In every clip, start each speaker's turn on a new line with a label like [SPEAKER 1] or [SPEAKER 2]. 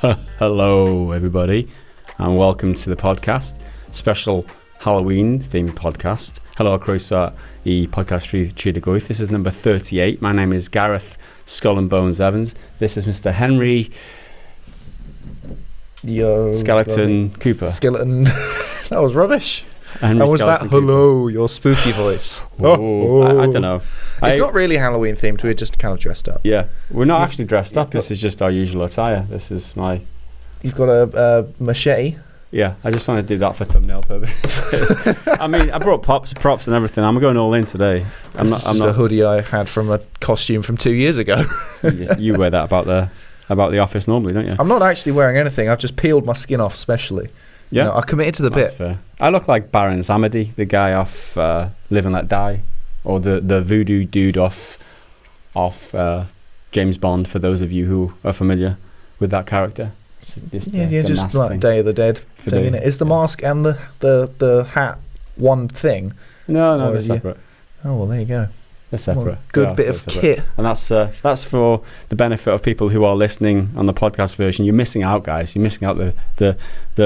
[SPEAKER 1] Hello, everybody, and welcome to the podcast, special Halloween-themed podcast. Hello, croeso I podcast Tri Gwyth. This is number 38. My name is Gareth Skull and Bones Evans. This is Mr. Henry Skeleton Cooper.
[SPEAKER 2] Skeleton. That was rubbish.
[SPEAKER 1] Henry
[SPEAKER 2] How was
[SPEAKER 1] Skeleton
[SPEAKER 2] that? Hello, your spooky voice.
[SPEAKER 1] I don't know.
[SPEAKER 2] It's not really Halloween themed. We're just kind of dressed up.
[SPEAKER 1] Yeah, we're not actually dressed up. This is just our usual attire. This is my...
[SPEAKER 2] You've got a machete.
[SPEAKER 1] Yeah, I just want to do that for thumbnail purposes. I mean, I brought props and everything. I'm going all in today.
[SPEAKER 2] I'm not a hoodie I had from a costume from 2 years ago.
[SPEAKER 1] You wear that about the office normally, don't you?
[SPEAKER 2] I'm not actually wearing anything. I've just peeled my skin off specially.
[SPEAKER 1] Yeah,
[SPEAKER 2] I committed to the
[SPEAKER 1] That's
[SPEAKER 2] bit.
[SPEAKER 1] Fair. I look like Baron Samedi, the guy off Live and Let Die, or the voodoo dude off James Bond. For those of you who are familiar with that character,
[SPEAKER 2] just like Day of the Dead thing. Is the mask and the hat one thing?
[SPEAKER 1] No, they're separate.
[SPEAKER 2] Oh well, there you go.
[SPEAKER 1] They're separate.
[SPEAKER 2] Well, good bit of kit.
[SPEAKER 1] And that's for the benefit of people who are listening on the podcast version. You're missing out, guys. You're missing out the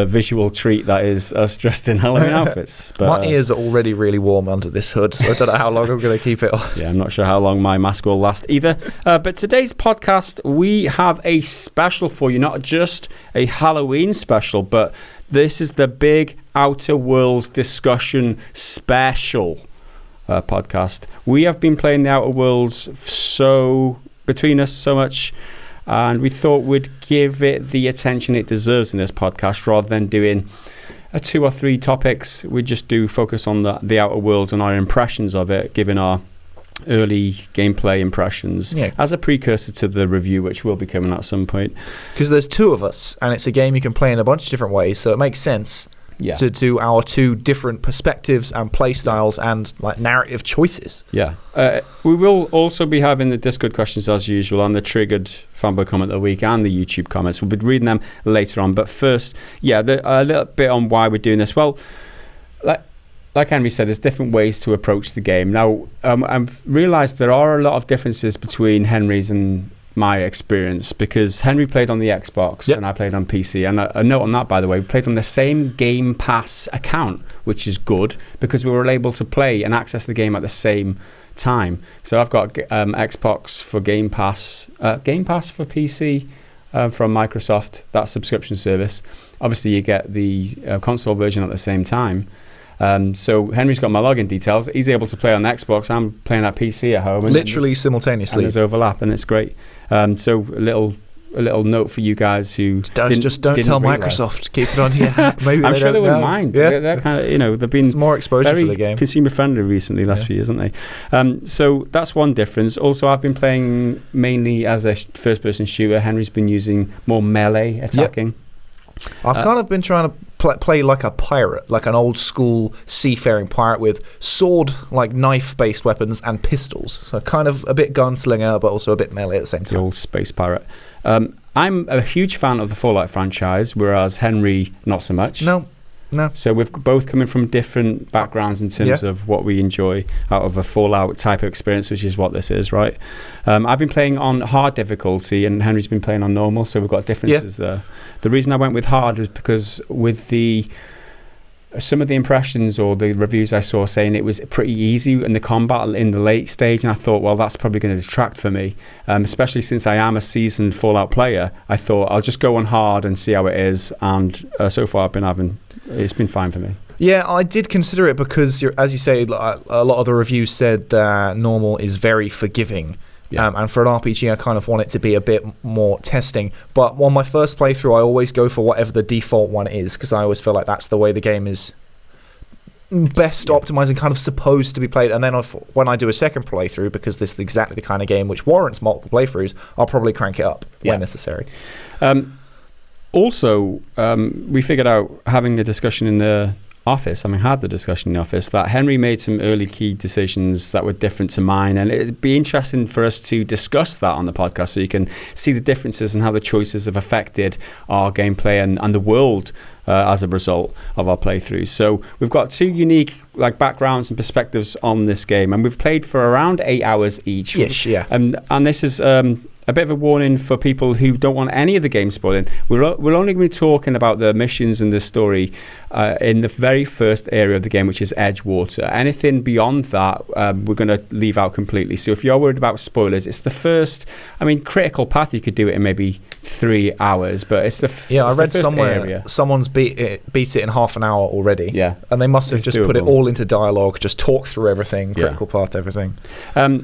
[SPEAKER 1] visual treat that is us dressed in Halloween outfits. But,
[SPEAKER 2] my ears are already really warm under this hood, so I don't know how long I'm going to keep it on.
[SPEAKER 1] Yeah, I'm not sure how long my mask will last either. But today's podcast, we have a special for you. Not just a Halloween special, but this is the big Outer Worlds discussion special. Podcast. We have been playing the Outer Worlds between us so much, and we thought we'd give it the attention it deserves in this podcast rather than doing 2 or 3 topics. We just do focus on the Outer Worlds and our impressions of it, given our early gameplay impressions as a precursor to the review, which will be coming at some point.
[SPEAKER 2] Because there's 2 of us, and it's a game you can play in a bunch of different ways, so it makes sense. To do our 2 different perspectives and play styles and like narrative choices. Yeah.
[SPEAKER 1] We will also be having the Discord questions as usual on the triggered fanboy comment of the week and the YouTube comments. We'll be reading them later on. But first, a little bit on why we're doing this. Well, like Henry said, there's different ways to approach the game. Now, I've realised there are a lot of differences between Henry's and my experience, because Henry played on the Xbox and I played on PC, and a note on that, by the way, we played on the same Game Pass account, which is good because we were able to play and access the game at the same time. So I've got Xbox for Game Pass for PC from Microsoft, that subscription service. Obviously you get the console version at the same time. So Henry's got my login details. He's able to play on Xbox. I'm playing at PC at home.
[SPEAKER 2] Literally simultaneously.
[SPEAKER 1] And there's overlap, and it's great. So a little note for you guys who
[SPEAKER 2] don't tell Microsoft. Keep it onto your hat. Maybe
[SPEAKER 1] I'm sure they wouldn't mind.
[SPEAKER 2] Yeah.
[SPEAKER 1] They're kind of, they've been
[SPEAKER 2] it's more exposure
[SPEAKER 1] very
[SPEAKER 2] for the game.
[SPEAKER 1] Consumer friendly recently, last few years, haven't they? So that's one difference. Also, I've been playing mainly as a first person shooter. Henry's been using more melee attacking.
[SPEAKER 2] I've kind of been trying to play like a pirate, like an old school seafaring pirate with sword, like knife-based weapons and pistols. So kind of a bit gunslinger, but also a bit melee at the same time.
[SPEAKER 1] The old space pirate. I'm a huge fan of the Fallout franchise, whereas Henry, not so much.
[SPEAKER 2] No.
[SPEAKER 1] So we've both coming from different backgrounds in terms of what we enjoy out of a Fallout type of experience, which is what this is, right? I've been playing on hard difficulty, and Henry's been playing on normal, so we've got differences there. The reason I went with hard was because with some of the impressions or the reviews I saw saying it was pretty easy in the combat in the late stage, and I thought, well, that's probably going to detract for me, especially since I am a seasoned Fallout player. I thought I'll just go on hard and see how it is, and so far it's been fine for me.
[SPEAKER 2] Yeah, I did consider it because, as you say, a lot of the reviews said that normal is very forgiving. Yeah. And for an RPG, I kind of want it to be a bit more testing. But on my first playthrough, I always go for whatever the default one is, because I always feel like that's the way the game is best optimized and kind of supposed to be played. And then when I do a second playthrough, because this is exactly the kind of game which warrants multiple playthroughs, I'll probably crank it up when necessary.
[SPEAKER 1] Also, we figured out, having a discussion in the office, had the discussion in the office, that Henry made some early key decisions that were different to mine, and it'd be interesting for us to discuss that on the podcast so you can see the differences and how the choices have affected our gameplay and the world as a result of our playthroughs. So we've got 2 unique backgrounds and perspectives on this game, and we've played for around 8 hours each.
[SPEAKER 2] Yes, yeah.
[SPEAKER 1] And this is a bit of a warning for people who don't want any of the game spoiling. We're only going to be talking about the missions and the story in the very first area of the game, which is Edgewater. Anything beyond that, we're going to leave out completely. So if you're worried about spoilers, it's the first. I mean, Critical Path, you could do it in maybe 3 hours, but it's the
[SPEAKER 2] I read somewhere
[SPEAKER 1] area.
[SPEAKER 2] Someone's beat it in half an hour already.
[SPEAKER 1] Yeah,
[SPEAKER 2] and they must have just put it all into dialogue, just talk through everything, Critical Path, everything.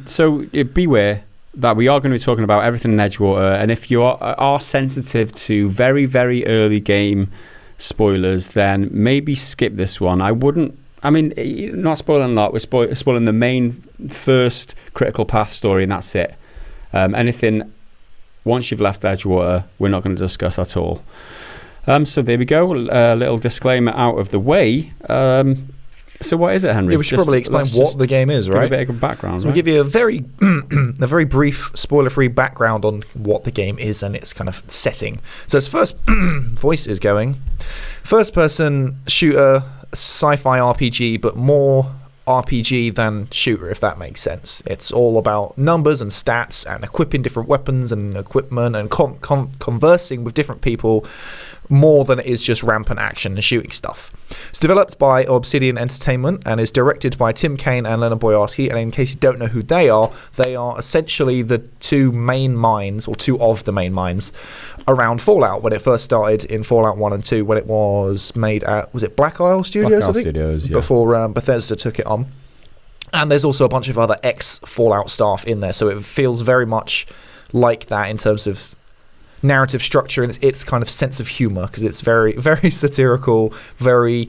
[SPEAKER 1] So beware that we are going to be talking about everything in Edgewater, and if you are sensitive to very, very early game spoilers, then maybe skip this one. I wouldn't. I mean, not spoiling a lot. We're spoiling the main first Critical Path story, and that's it. Anything once you've left Edgewater, we're not going to discuss at all. So there we go. A little disclaimer out of the way. So what is it, Henry?
[SPEAKER 2] Yeah, we should probably explain what the game is, right?
[SPEAKER 1] Give a bit of background.
[SPEAKER 2] So we'll give you a very brief, spoiler-free background on what the game is and its kind of setting. So its first voice is going. First-person shooter, sci-fi RPG, but more RPG than shooter, if that makes sense. It's all about numbers and stats and equipping different weapons and equipment and conversing with different people more than it is just rampant action and shooting stuff. It's developed by Obsidian Entertainment and is directed by Tim Kaine and Leonard Boyarsky. And in case you don't know who they are essentially the two of the main minds around Fallout when it first started in Fallout 1 and 2 when it was made at, was it Black Isle Studios, I think?
[SPEAKER 1] Studios, yeah.
[SPEAKER 2] Before Bethesda took it on. And there's also a bunch of other ex-Fallout staff in there, so it feels very much like that in terms of narrative structure and its kind of sense of humor, because it's very, very satirical, very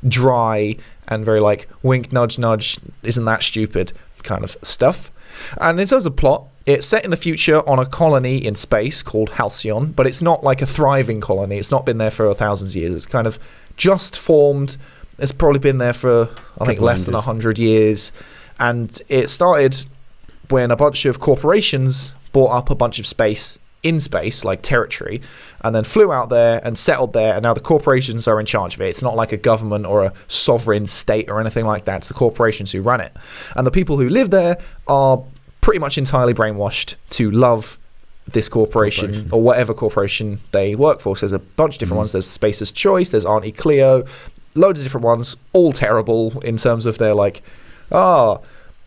[SPEAKER 2] dry, and very like wink, nudge, nudge, isn't that stupid kind of stuff. And in terms of plot, it's set in the future on a colony in space called Halcyon, but it's not like a thriving colony. It's not been there for thousands of years. It's kind of just formed. It's probably been there for, I think, less than 100 years. And it started when a bunch of corporations bought up a bunch of space in space, like territory, and then flew out there and settled there, and now the corporations are in charge of it. It's not like a government or a sovereign state or anything like that. It's the corporations who run it. And the people who live there are pretty much entirely brainwashed to love this corporation or whatever corporation they work for. So there's a bunch of different ones. There's Spacer's Choice, there's Auntie Cleo, loads of different ones, all terrible in terms of they're like,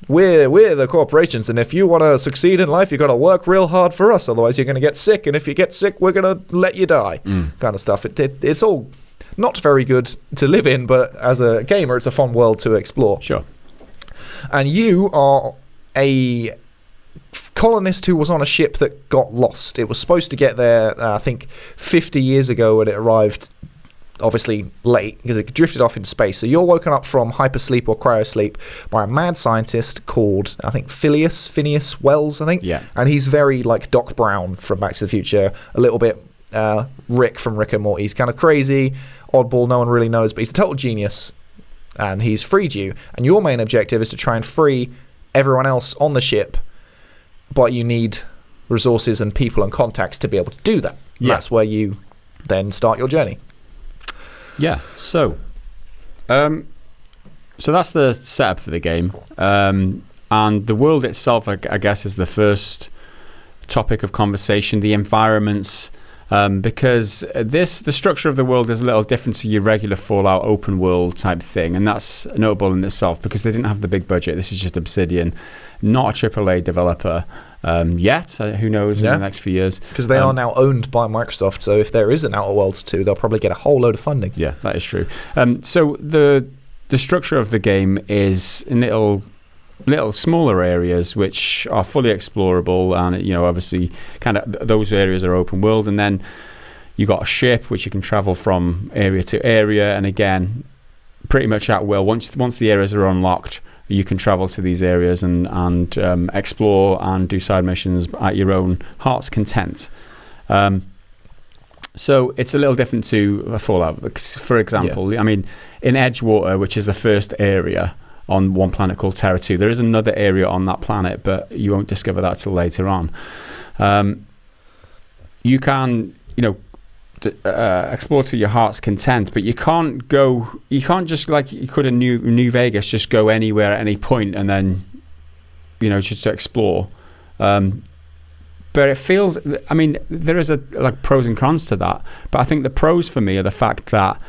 [SPEAKER 2] we're the corporations, and if you want to succeed in life, you've got to work real hard for us, otherwise you're going to get sick, and if you get sick, we're going to let you die, kind of stuff. It's all not very good to live in, but as a gamer, it's a fun world to explore.
[SPEAKER 1] Sure.
[SPEAKER 2] And you are a colonist who was on a ship that got lost. It was supposed to get there, I think, 50 years ago when it arrived, obviously late because it drifted off into space. So you're woken up from hypersleep or cryosleep by a mad scientist called, I think, Phineas Wells, I think.
[SPEAKER 1] Yeah.
[SPEAKER 2] And he's very like Doc Brown from Back to the Future, a little bit Rick from Rick and Morty. He's kind of crazy, oddball, no one really knows, but he's a total genius. And he's freed you. And your main objective is to try and free everyone else on the ship, but you need resources and people and contacts to be able to do that. Yeah. That's where you then start your journey.
[SPEAKER 1] Yeah, so that's the setup for the game, and the world itself, I guess, is the first topic of conversation. The environments, because the structure of the world is a little different to your regular Fallout open world type thing, and that's notable in itself because they didn't have the big budget. This is just Obsidian, not a AAA developer yet. Who knows in the next few years? Because
[SPEAKER 2] they are now owned by Microsoft, so if there is an Outer Worlds 2, they'll probably get a whole load of funding.
[SPEAKER 1] Yeah, that is true. So the structure of the game is in little smaller areas which are fully explorable, and obviously kind of those areas are open world, and then you got a ship which you can travel from area to area, and again pretty much at will. Once the areas are unlocked, you can travel to these areas and explore and do side missions at your own heart's content. So it's a little different to Fallout. For example, I mean, in Edgewater, which is the first area on one planet called Terra 2, there is another area on that planet, but you won't discover that till later on. You can, explore to your heart's content, but you can't just like you could in New Vegas, just go anywhere at any point and then, just to explore. But it feels, I mean, there is like pros and cons to that. But I think the pros for me are the fact that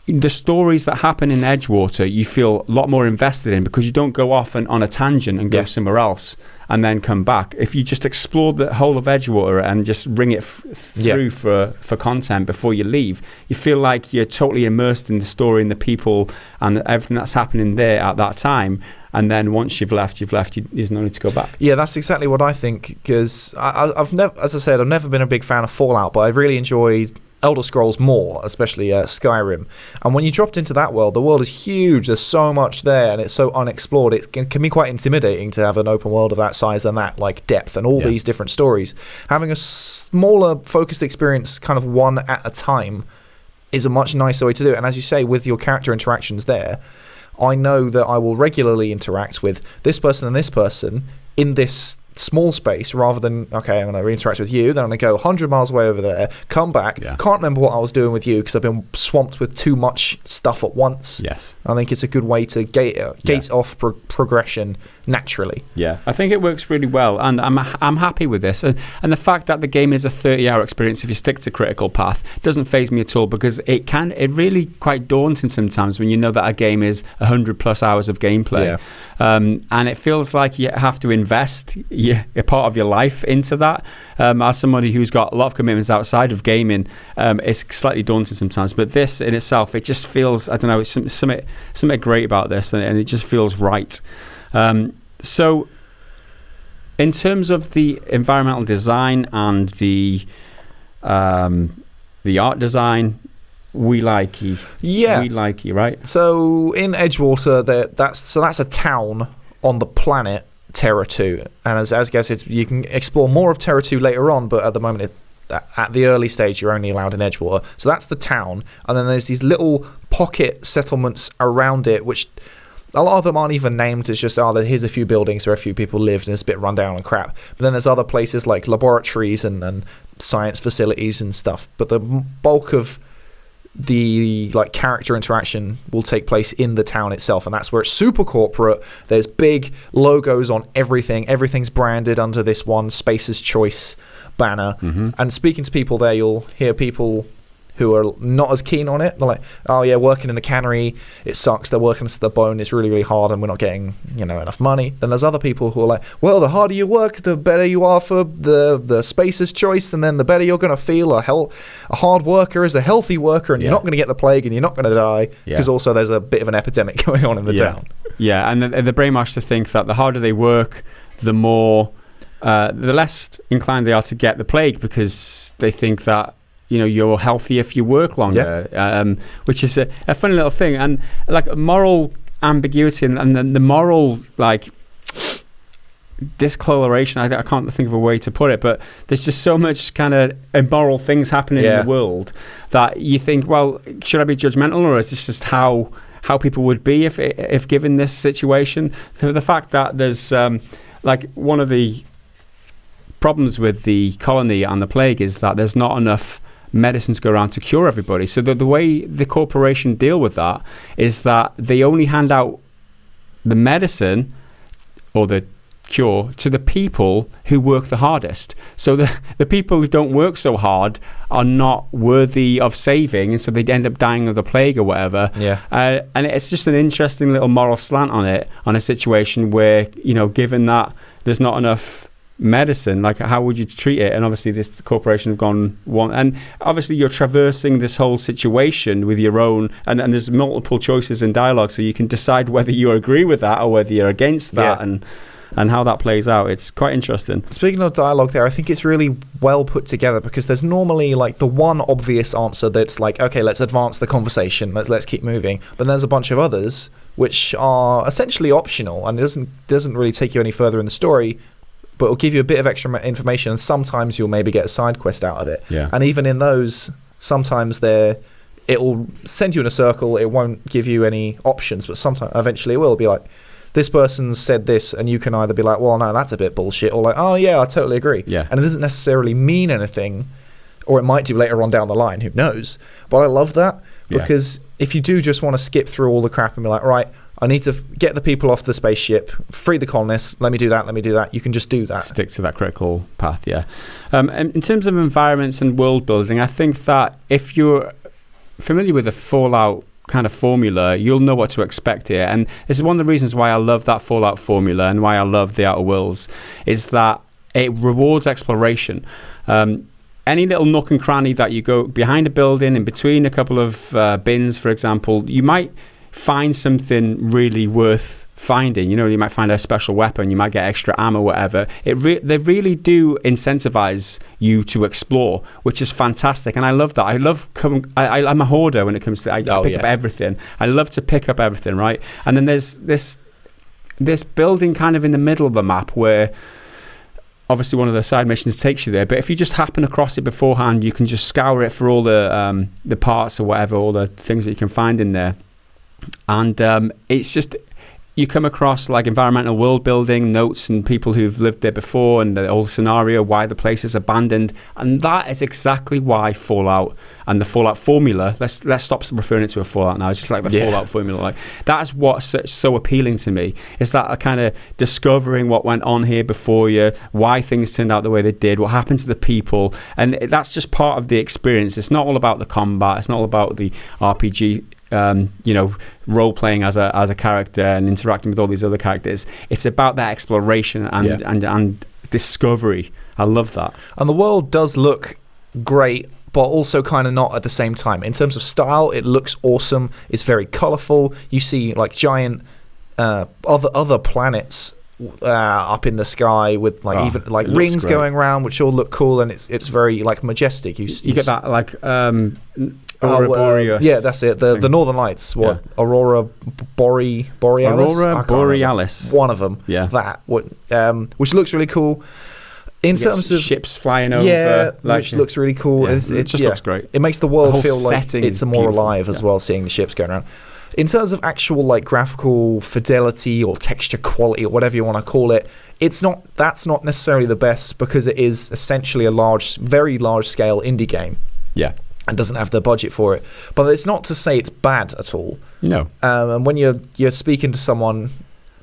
[SPEAKER 1] the stories that happen in Edgewater, you feel a lot more invested in because you don't go off on a tangent and go somewhere else and then come back. If you just explore the whole of Edgewater and just ring it through for content before you leave, you feel like you're totally immersed in the story and the people and everything that's happening there at that time. And then once you've left, there's no need to go back.
[SPEAKER 2] Yeah, that's exactly what I think, because I've never, as I said, I've never been a big fan of Fallout, but I've really enjoyed Elder Scrolls more, especially Skyrim. And when you dropped into that world, the world is huge. There's so much there, and it's so unexplored. It can be quite intimidating to have an open world of that size and that like depth and all these different stories. Having a smaller, focused experience, kind of one at a time, is a much nicer way to do it. And as you say, with your character interactions there, I know that I will regularly interact with this person and this person in this small space, rather than, okay, I'm going to interact with you, then I'm going to go 100 miles away over there, come back, can't remember what I was doing with you because I've been swamped with too much stuff at once.
[SPEAKER 1] Yes.
[SPEAKER 2] I think it's a good way to gate off progression naturally.
[SPEAKER 1] Yeah, I think it works really well, and I'm happy with this. And the fact that the game is a 30-hour experience if you stick to critical path doesn't faze me at all, because it really quite daunting sometimes when you know that a game is 100 plus hours of gameplay. And it feels like you have to invest a part of your life into that. As somebody who's got a lot of commitments outside of gaming, it's slightly daunting sometimes. But this in itself, it just feels, I don't know, it's something great about this, and it just feels right. So in terms of the environmental design and the art design, we like you. Yeah. We like you, right?
[SPEAKER 2] So in Edgewater, that's a town on the planet Terra 2. And as I guess you can explore more of Terra 2 later on, but at the moment, at the early stage, you're only allowed in Edgewater. So that's the town. And then there's these little pocket settlements around it, which a lot of them aren't even named. It's just, here's a few buildings where a few people lived, and it's a bit run down and crap. But then there's other places like laboratories and science facilities and stuff. But the bulk of the character interaction will take place in the town itself, and that's where it's super corporate. There's big logos on everything's branded under this one Spacer's Choice banner. And speaking to people there, you'll hear people who are not as keen on it. They're like, oh yeah, working in the cannery, it sucks, they're working us to the bone, it's really, really hard, and we're not getting enough money. Then there's other people who are like, well, the harder you work, the better you are for the Spacer's Choice, and then the better you're going to feel. A hard worker is a healthy worker, and you're not going to get the plague, and you're not going to die, because also there's a bit of an epidemic going on in the town. Yeah, and the brainwash to think that the harder they work, the less inclined they are to get the plague, because they think that you're healthy if you work longer, which is a funny little thing. And like moral ambiguity and the moral discoloration, I can't think of a way to put it, but there's just so much kind of immoral things happening in the world that you think, well, should I be judgmental, or is this just how people would be if given this situation? The fact that there's one of the problems with the colony and the plague is that there's not enough medicine to go around to cure everybody. So the way the corporation deal with that is that they only hand out the medicine or the cure to the people who work the hardest. So the people who don't work so hard are not worthy of saving, and so they end up dying of the plague or whatever. And it's just an interesting little moral slant on a situation where, given that there's not enough medicine, how would you treat it? And obviously this corporation have gone one, and obviously you're traversing this whole situation with your own, and there's multiple choices in dialogue, so you can decide whether you agree with that or whether you're against that, and how that plays out. It's quite interesting. Speaking of dialogue there, I think it's really well put together, because there's normally the one obvious answer that's okay, let's advance the conversation, let's keep moving, but there's a bunch of others which are essentially optional, and it doesn't really take you any further in the story, but it'll give you a bit of extra information, and sometimes you'll maybe get a side quest out of it. And even in those, sometimes it'll send you in a circle, it won't give you any options, but sometimes eventually it will be this person said this, and you can either be like, well, no, that's a bit bullshit, or oh yeah, I totally agree. And it doesn't necessarily mean anything, or it might do later on down the line, who knows. But I love that, because if you do just want to skip through all the crap and be like, right, I need to get the people off the spaceship, free the colonists. Let me do that. You can just do that.
[SPEAKER 1] Stick to that critical path, yeah. And in terms of environments and world building, I think that if you're familiar with the Fallout kind of formula, you'll know what to expect here. And this is one of the reasons why I love that Fallout formula and why I love the Outer Worlds, is that it rewards exploration. Any little nook and cranny that you go behind a building, in between a couple of bins, for example, you might find something really worth finding. You know, you might find a special weapon, you might get extra ammo, whatever. They really do incentivize you to explore, which is fantastic. And I love that. I love I'm a hoarder when it comes to I pick up everything. I love to pick up everything, right? And then there's this building kind of in the middle of the map where obviously one of the side missions takes you there, but if you just happen across it beforehand, you can just scour it for all the parts or whatever, all the things that you can find in there. And it's just, you come across like environmental world building notes and people who've lived there before and the whole scenario, why the place is abandoned. And that is exactly why Fallout and the Fallout formula, let's stop referring it to a Fallout now, it's just like the Fallout formula. Like, that's what's so appealing to me, is that kind of discovering what went on here before you, why things turned out the way they did, what happened to the people. And that's just part of the experience. It's not all about the combat, it's not all about the RPG role playing as a character and interacting with all these other characters. It's about that exploration and discovery. I love that. And
[SPEAKER 2] the world does look great, but also kind of not at the same time. In terms of style, it looks awesome. It's very colourful. You see like giant other planets up in the sky with like even like rings going around, which all look cool, and it's very like majestic. You
[SPEAKER 1] get that like Aurora Borealis.
[SPEAKER 2] Yeah, that's it. The Northern Lights. Aurora Borealis.
[SPEAKER 1] Aurora Borealis.
[SPEAKER 2] One of them.
[SPEAKER 1] Yeah.
[SPEAKER 2] That. Which looks really cool. In terms of
[SPEAKER 1] ships flying over,
[SPEAKER 2] which looks really cool.
[SPEAKER 1] Yeah, it just looks great.
[SPEAKER 2] It makes the world feel like it's more alive as well, seeing the ships going around. In terms of actual like graphical fidelity or texture quality or whatever you want to call it, that's not necessarily the best, because it is essentially a very large scale indie game.
[SPEAKER 1] Yeah.
[SPEAKER 2] And doesn't have the budget for it. But it's not to say it's bad at all.
[SPEAKER 1] No.
[SPEAKER 2] And when you're speaking to someone,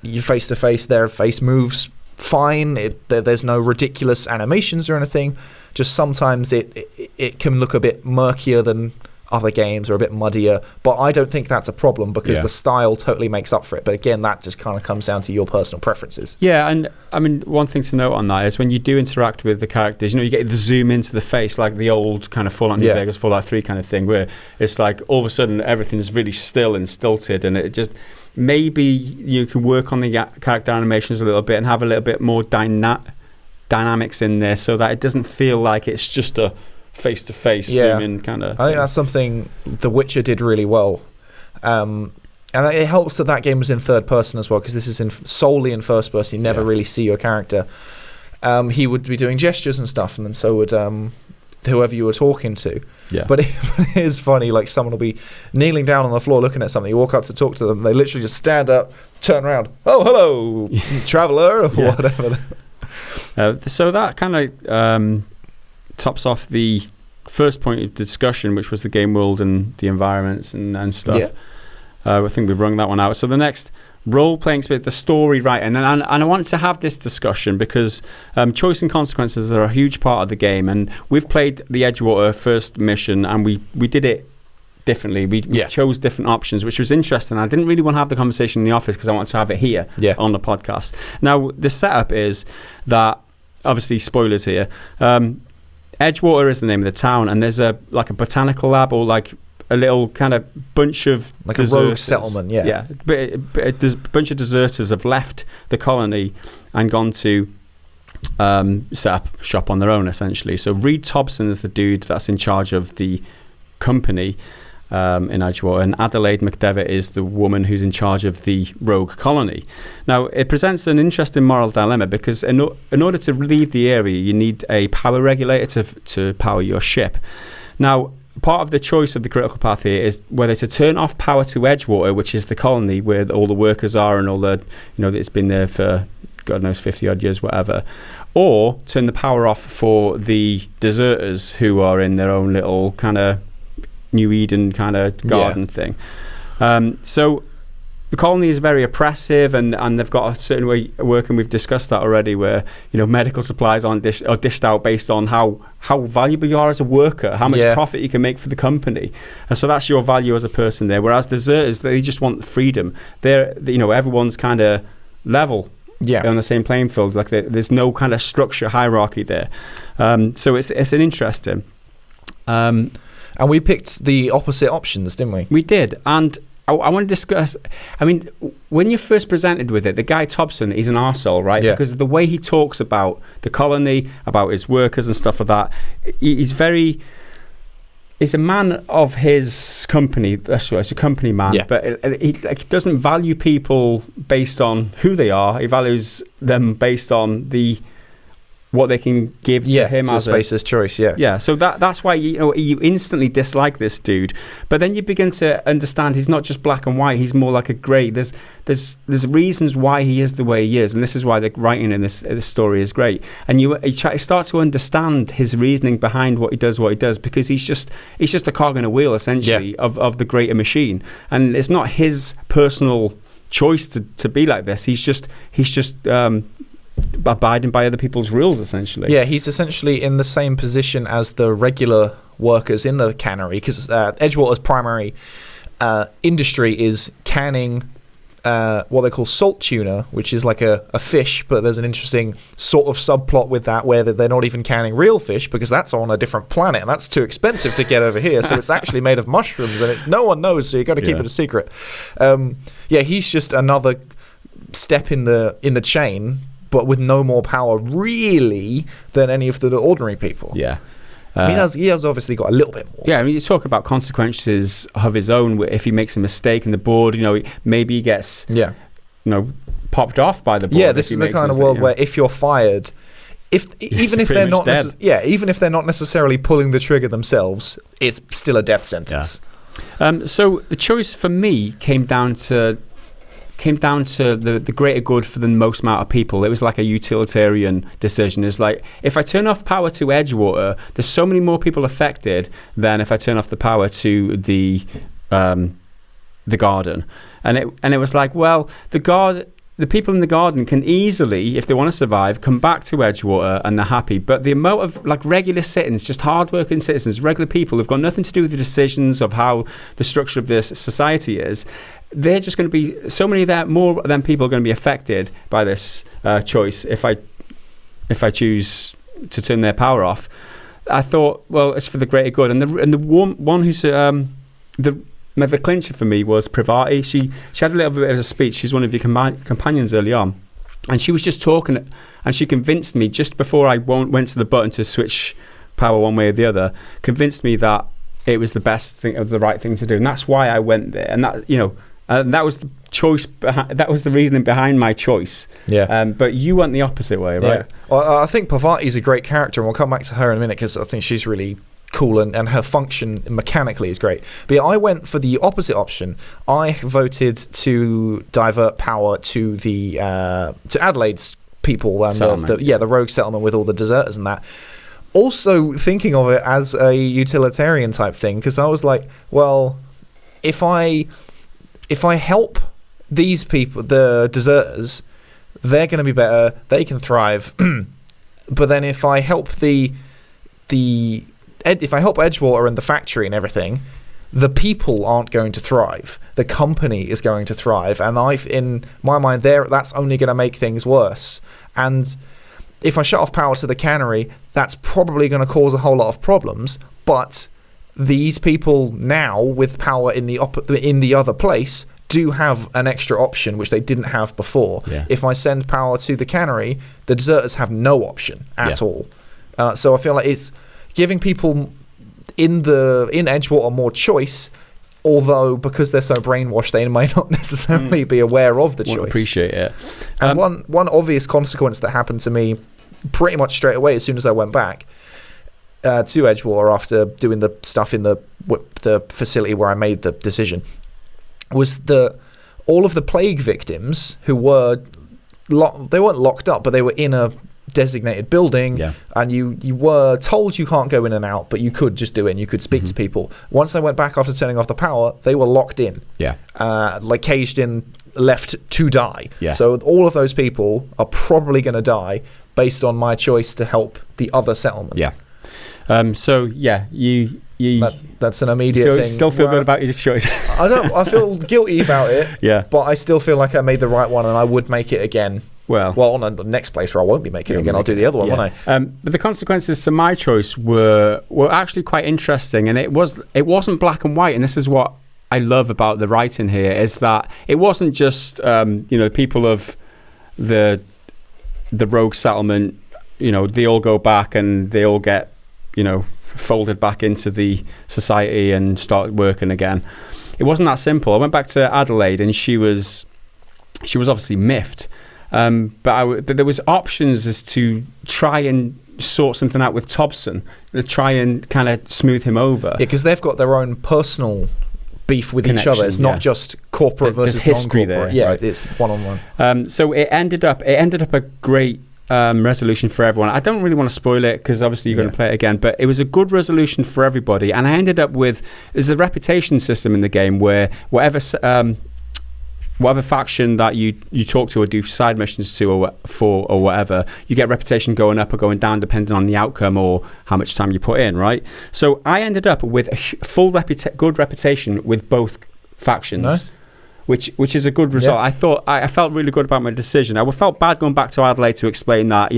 [SPEAKER 2] you face to face, their face moves fine. There's no ridiculous animations or anything. Just sometimes it can look a bit murkier than other games, or a bit muddier, but I don't think that's a problem, because the style totally makes up for it. But again, that just kind of comes down to your personal preferences.
[SPEAKER 1] Yeah, and I mean, one thing to note on that is when you do interact with the characters, you get the zoom into the face, like the old kind of Fallout New Vegas, Fallout 3 kind of thing, where it's like all of a sudden everything's really still and stilted, and it just, maybe you can work on the character animations a little bit and have a little bit more dynamics in there, so that it doesn't feel like it's just a face-to-face zoom in kind of.
[SPEAKER 2] I think that's something The Witcher did really well, and it helps that game was in third person as well, because this is solely in first person. You never really see your character. He would be doing gestures and stuff, and then so would whoever you were talking to.
[SPEAKER 1] Yeah.
[SPEAKER 2] But it is funny, like someone will be kneeling down on the floor looking at something, you walk up to talk to them, they literally just stand up, turn around, oh hello traveller, or whatever.
[SPEAKER 1] So that kind of tops off the first point of discussion, which was the game world and the environments and stuff. I think we've rung that one out. So the next role-playing space, the story writing, and I want to have this discussion because choice and consequences are a huge part of the game, and we've played the Edgewater first mission, and we did it differently. We chose different options, which was interesting. I didn't really want to have the conversation in the office because I wanted to have it here on the podcast. Now, the setup is that, obviously, spoilers here, Edgewater is the name of the town, and there's a botanical lab, or like a little kind of bunch of
[SPEAKER 2] like
[SPEAKER 1] deserters.
[SPEAKER 2] A rogue settlement.
[SPEAKER 1] But there's a bunch of deserters have left the colony and gone to set up shop on their own, essentially. So Reed Thompson is the dude that's in charge of the company in Edgewater, and Adelaide McDevitt is the woman who's in charge of the rogue colony. Now, it presents an interesting moral dilemma, because in order to leave the area, you need a power regulator to power your ship. Now, part of the choice of the critical path here is whether to turn off power to Edgewater, which is the colony where all the workers are and all the, it's been there for God knows 50 odd years, whatever, or turn the power off for the deserters who are in their own little kind of New Eden kind of garden thing. So the colony is very oppressive, and they've got a certain way of working. We've discussed that already, where medical supplies are dished out based on how valuable you are as a worker, how much profit you can make for the company, and so that's your value as a person there. Whereas deserters, they just want freedom. They're everyone's kind of level. Yeah, on the same playing field. Like there's no kind of structure hierarchy there. So it's an interesting.
[SPEAKER 2] And we picked the opposite options, didn't we?
[SPEAKER 1] We did, and I want to discuss. I mean, when you're first presented with it, the guy Thompson, he's an arsehole, right? Yeah. Because the way he talks about the colony, about his workers and stuff like that, he's a man of his company. That's right, he's a company man. Yeah. But he doesn't value people based on who they are. He values them based on what they can give to him as a spacer's choice. Yeah. So that's why you instantly dislike this dude. But then you begin to understand he's not just black and white. He's more like a grey. There's reasons why he is the way he is, and this is why the writing in this story is great. And you start to understand his reasoning behind what he does, because he's just a cog in a wheel essentially of the greater machine, and it's not his personal choice to be like this. He's just abiding by other people's rules, essentially.
[SPEAKER 2] Yeah, he's essentially in the same position as the regular workers in the cannery, because Edgewater's primary industry is canning what they call salt tuna, which is like a fish, but there's an interesting sort of subplot with that where they're not even canning real fish because that's on a different planet and that's too expensive to get over here, so it's actually made of mushrooms and no one knows, so you got to keep it a secret. He's just another step in the chain, but with no more power really than any of the ordinary people.
[SPEAKER 1] Yeah.
[SPEAKER 2] He has obviously got a little bit more.
[SPEAKER 1] Yeah, I mean, you're talking about consequences of his own. If he makes a mistake in the board, maybe he gets, popped off by the board.
[SPEAKER 2] Yeah, this is the kind of world where if you're fired, even if they're not, even if they're not necessarily pulling the trigger themselves, it's still a death sentence.
[SPEAKER 1] Yeah. So the choice for me came down to the greater good for the most amount of people. It was like a utilitarian decision. It's like, if I turn off power to Edgewater, there's so many more people affected than if I turn off the power to the garden. And it was like, well, the people in the garden can easily, if they want to survive, come back to Edgewater and they're happy. But the amount of regular citizens, just hard-working citizens, regular people who've got nothing to do with the decisions of how the structure of this society is, they're just going to be, so many more than people are going to be affected by this choice if I choose to turn their power off. I thought, well, it's for the greater good. And the one who's the clincher for me was Privati. She had a little bit of a speech. She's one of your companions early on, and she was just talking, and she convinced me just before I went to the button to switch power one way or the other, convinced me that it was the best thing, the right thing to do, and that's why I went there. And that was the choice. That was the reasoning behind my choice. Yeah. But you went the opposite way, right?
[SPEAKER 2] Yeah. Well, I think Parvati's a great character, and we'll come back to her in a minute because I think she's really cool and her function mechanically is great. But yeah, I went for the opposite option. I voted to divert power to to Adelaide's people and the rogue settlement with all the deserters and that. Also thinking of it as a utilitarian type thing, because I was like, well, if I help these people, the deserters, they're going to be better. They can thrive. But then if I help if I help Edgewater and the factory and everything, the people aren't going to thrive. The company is going to thrive. And in my mind, that's only going to make things worse. And if I shut off power to the cannery, that's probably going to cause a whole lot of problems. But these people now, with power in the other place, do have an extra option which they didn't have before. Yeah. If I send power to the cannery, the deserters have no option at all. So I feel like it's giving people in Edgewater more choice, although because they're so brainwashed, they may not necessarily be aware of the choice.
[SPEAKER 1] Appreciate it.
[SPEAKER 2] And one obvious consequence that happened to me pretty much straight away as soon as I went back to Edgewater after doing the stuff in the facility where I made the decision was that all of the plague victims who were they weren't locked up, but they were in a designated building, and you were told you can't go in and out, but you could just do it and you could speak to people. Once I went back after turning off the power, they were locked in, caged in left to die.
[SPEAKER 1] Yeah.
[SPEAKER 2] So all of those people are probably going to die based on my choice to help the other settlement.
[SPEAKER 1] Yeah. So yeah, you
[SPEAKER 2] that's an immediate thing.
[SPEAKER 1] Still feel good about your choice.
[SPEAKER 2] I feel guilty about it.
[SPEAKER 1] Yeah.
[SPEAKER 2] But I still feel like I made the right one, and I would make it again. Well, on the next playthrough, I won't be making it again. I'll do the other one, won't I?
[SPEAKER 1] But the consequences to my choice were actually quite interesting, and it wasn't black and white. And this is what I love about the writing here, is that it wasn't just people of the rogue settlement. They all go back and they all get folded back into the society and start working again. It wasn't that simple. I went back to Adelaide, and she was obviously miffed. But there was options as to try and sort something out with Thompson, to try and kind of smooth him over. Yeah,
[SPEAKER 2] because they've got their own personal beef with each other. It's not just corporate versus non-corporate.
[SPEAKER 1] There,
[SPEAKER 2] yeah,
[SPEAKER 1] right?
[SPEAKER 2] It's one-on-one.
[SPEAKER 1] So it ended up a great resolution for everyone. I don't really want to spoil it because obviously you're going to play it again, but it was a good resolution for everybody. And I ended up with, there's a reputation system in the game where whatever faction that you talk to or do side missions to or whatever, you get reputation going up or going down depending on the outcome or how much time you put in, right? So I ended up with a full good reputation with both factions.
[SPEAKER 2] Nice.
[SPEAKER 1] Which is a good result. Yeah. I felt really good about my decision. I felt bad going back to Adelaide to explain that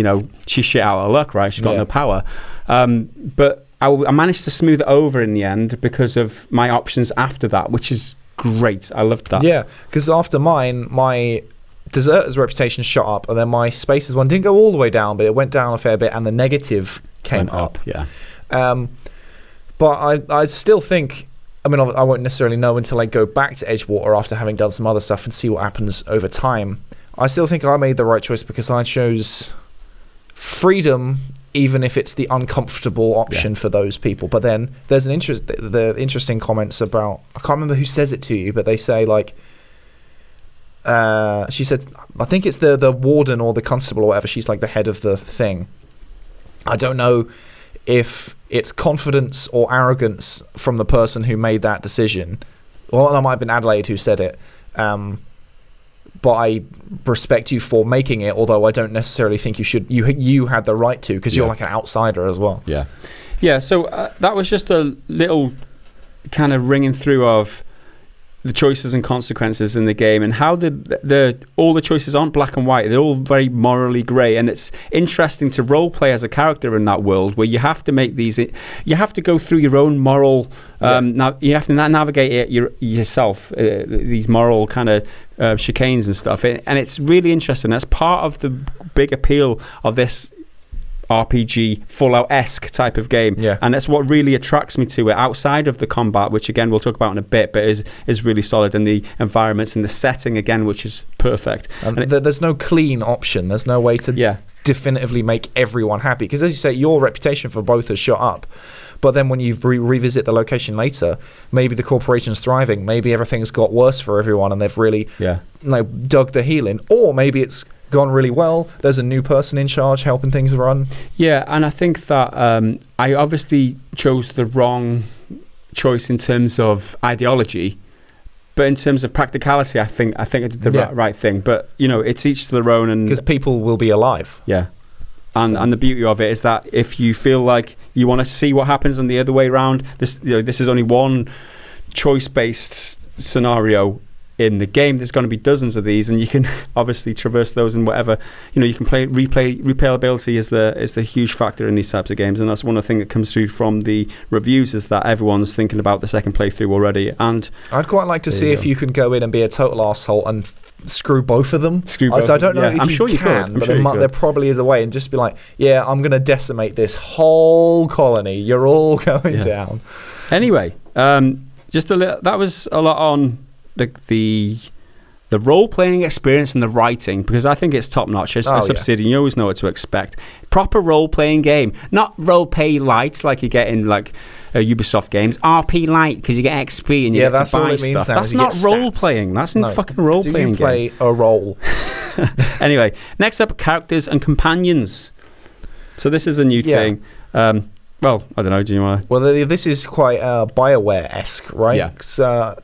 [SPEAKER 1] she's shit out of luck, right? She's got no power. But I managed to smooth it over in the end because of my options after that, which is great. I loved that.
[SPEAKER 2] Yeah, because after mine, my deserter's reputation shot up, and then my spaces one didn't go all the way down, but it went down a fair bit, and the negative came up.
[SPEAKER 1] Yeah.
[SPEAKER 2] But I still think, I won't necessarily know until I go back to Edgewater after having done some other stuff and see what happens over time. I still think I made the right choice because I chose freedom, even if it's the uncomfortable option for those people. But then there's the interesting comments about, I can't remember who says it to you, but they say she said, I think it's the warden or the constable or whatever. She's like the head of the thing. I don't know if it's confidence or arrogance from the person who made that decision. Well, that might have been Adelaide who said it. But I respect you for making it, although I don't necessarily think you should. You had the right to, because you're like an outsider as well.
[SPEAKER 1] Yeah, yeah. So that was just a little kind of ringing through of the choices and consequences in the game, and how all the choices aren't black and white. They're all very morally grey, and it's interesting to role play as a character in that world where you have to make these. You have to go through your own moral. Now you have to navigate it yourself. These moral kind of chicanes and stuff, and it's really interesting. That's part of the big appeal of this RPG Fallout-esque type of game, and that's what really attracts me to it, outside of the combat, which again we'll talk about in a bit, but is really solid, and the environments and the setting again, which is perfect. And
[SPEAKER 2] there's no clean option. There's no way to definitively make everyone happy, because as you say, your reputation for both has shot up. But then when you revisit the location later, maybe the corporation's thriving, maybe everything's got worse for everyone and they've really dug the heel in, or maybe it's gone really well, there's a new person in charge helping things run. Yeah, and I think that I obviously chose the wrong choice in terms of ideology, but in terms of practicality, I think I did the right thing. But it's each to their own, and because people will be alive. Yeah. And the beauty of it is that if you feel like you want to see what happens on the other way around, this is only one choice-based scenario in the game. There's going to be dozens of these, and you can obviously traverse those and whatever. You can replayability is the huge factor in these types of games, and that's one of the things that comes through from the reviews, is that everyone's thinking about the second playthrough already. And I'd quite like to see if you can go in and be a total arsehole and screw both of them. So I don't know if I'm sure you can, but there probably is a way, and just be like, I'm going to decimate this whole colony. You're all going down. Anyway, just a little. That was a lot on the role-playing experience and the writing, because I think it's top-notch. It's Obsidian. You always know what to expect. Proper role-playing game, not role-play light like you get in Ubisoft games. RP light, because you get XP and you get to buy stuff. That's not role-playing. That's in fucking role-playing game. Do you play a role? Anyway, next up, characters and companions. So this is a new thing. Well, I don't know. Do you want to? Well, this is quite BioWare-esque, right? Yeah.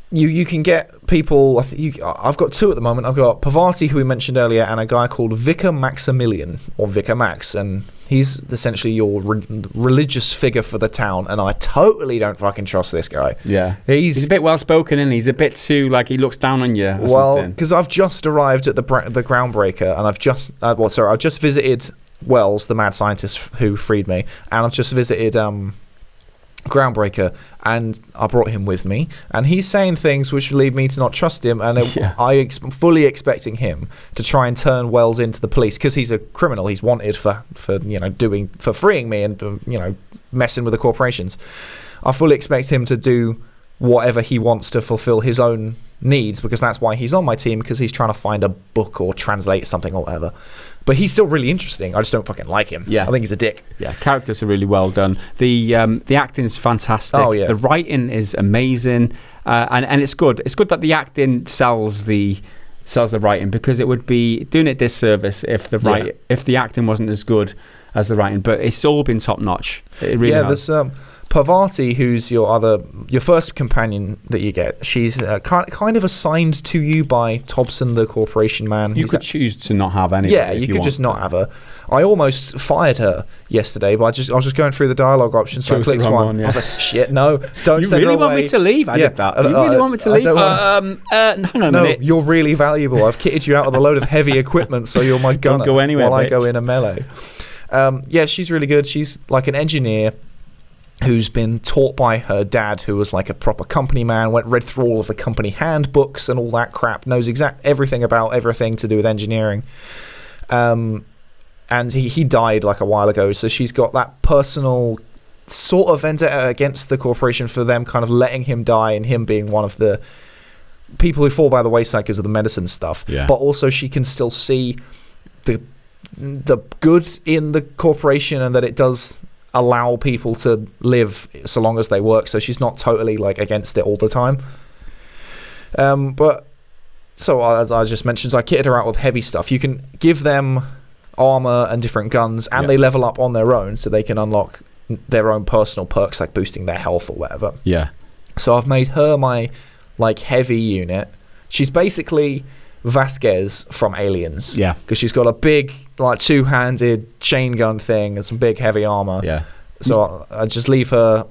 [SPEAKER 2] you can get people. I've got two at the moment. I've got Pavati, who we mentioned earlier, and a guy called Vicar Maximilian, or Vicar Max, and he's essentially your religious figure for the town. And I totally don't fucking trust this guy.
[SPEAKER 1] Yeah, he's a bit well spoken, and he's a bit too like he looks down on you. Well,
[SPEAKER 2] because I've just arrived at the Groundbreaker, and I've just visited Wells, the mad scientist who freed me, and I've just visited Groundbreaker, and I brought him with me, and he's saying things which lead me to not trust him, and I'm fully expecting him to try and turn Wells into the police, because he's a criminal. He's wanted for freeing me and messing with the corporations. I fully expect him to do whatever he wants to fulfill his own needs, because that's why he's on my team, because he's trying to find a book or translate something or whatever. But he's still really interesting. I just don't fucking like him. I think he's a dick.
[SPEAKER 1] Characters are really well done. The acting's fantastic. The writing is amazing, and it's good. It's good that the acting sells the writing, because it would be doing it disservice if the acting wasn't as good as the writing. But it's all been top notch. It really has.
[SPEAKER 2] There's Pavati, who's your first companion that you get. She's kind of assigned to you by Tobson, the corporation man.
[SPEAKER 1] You could choose to not have any.
[SPEAKER 2] Yeah, you could just not have her. I almost fired her yesterday, but I was just going through the dialogue options, so I clicked one. I was like, shit, no, don't send her away.
[SPEAKER 1] You really want me to leave? I did that. You really want me to leave? Hang on a minute.
[SPEAKER 2] You're really valuable. I've kitted you out with a load of heavy equipment, so you're my gunner.
[SPEAKER 1] Don't go anywhere,
[SPEAKER 2] while
[SPEAKER 1] bitch.
[SPEAKER 2] I go in a melee. She's really good. She's like an engineer who's been taught by her dad, who was like a proper company man, read through all of the company handbooks and all that crap, knows everything about everything to do with engineering. And he died like a while ago, so she's got that personal sort of vendetta against the corporation for them kind of letting him die, and him being one of the people who fall by the wayside because of the medicine stuff. But also she can still see the good in the corporation, and that it does allow people to live so long as they work, so she's not totally like against it all the time. But so as I just mentioned, I kitted her out with heavy stuff. You can give them armor and different guns, and they level up on their own, so they can unlock their own personal perks, like boosting their health or whatever. So I've made her my like heavy unit. She's basically Vasquez from Aliens, because she's got a big like two-handed chain gun thing and some big heavy armor. So I just leave her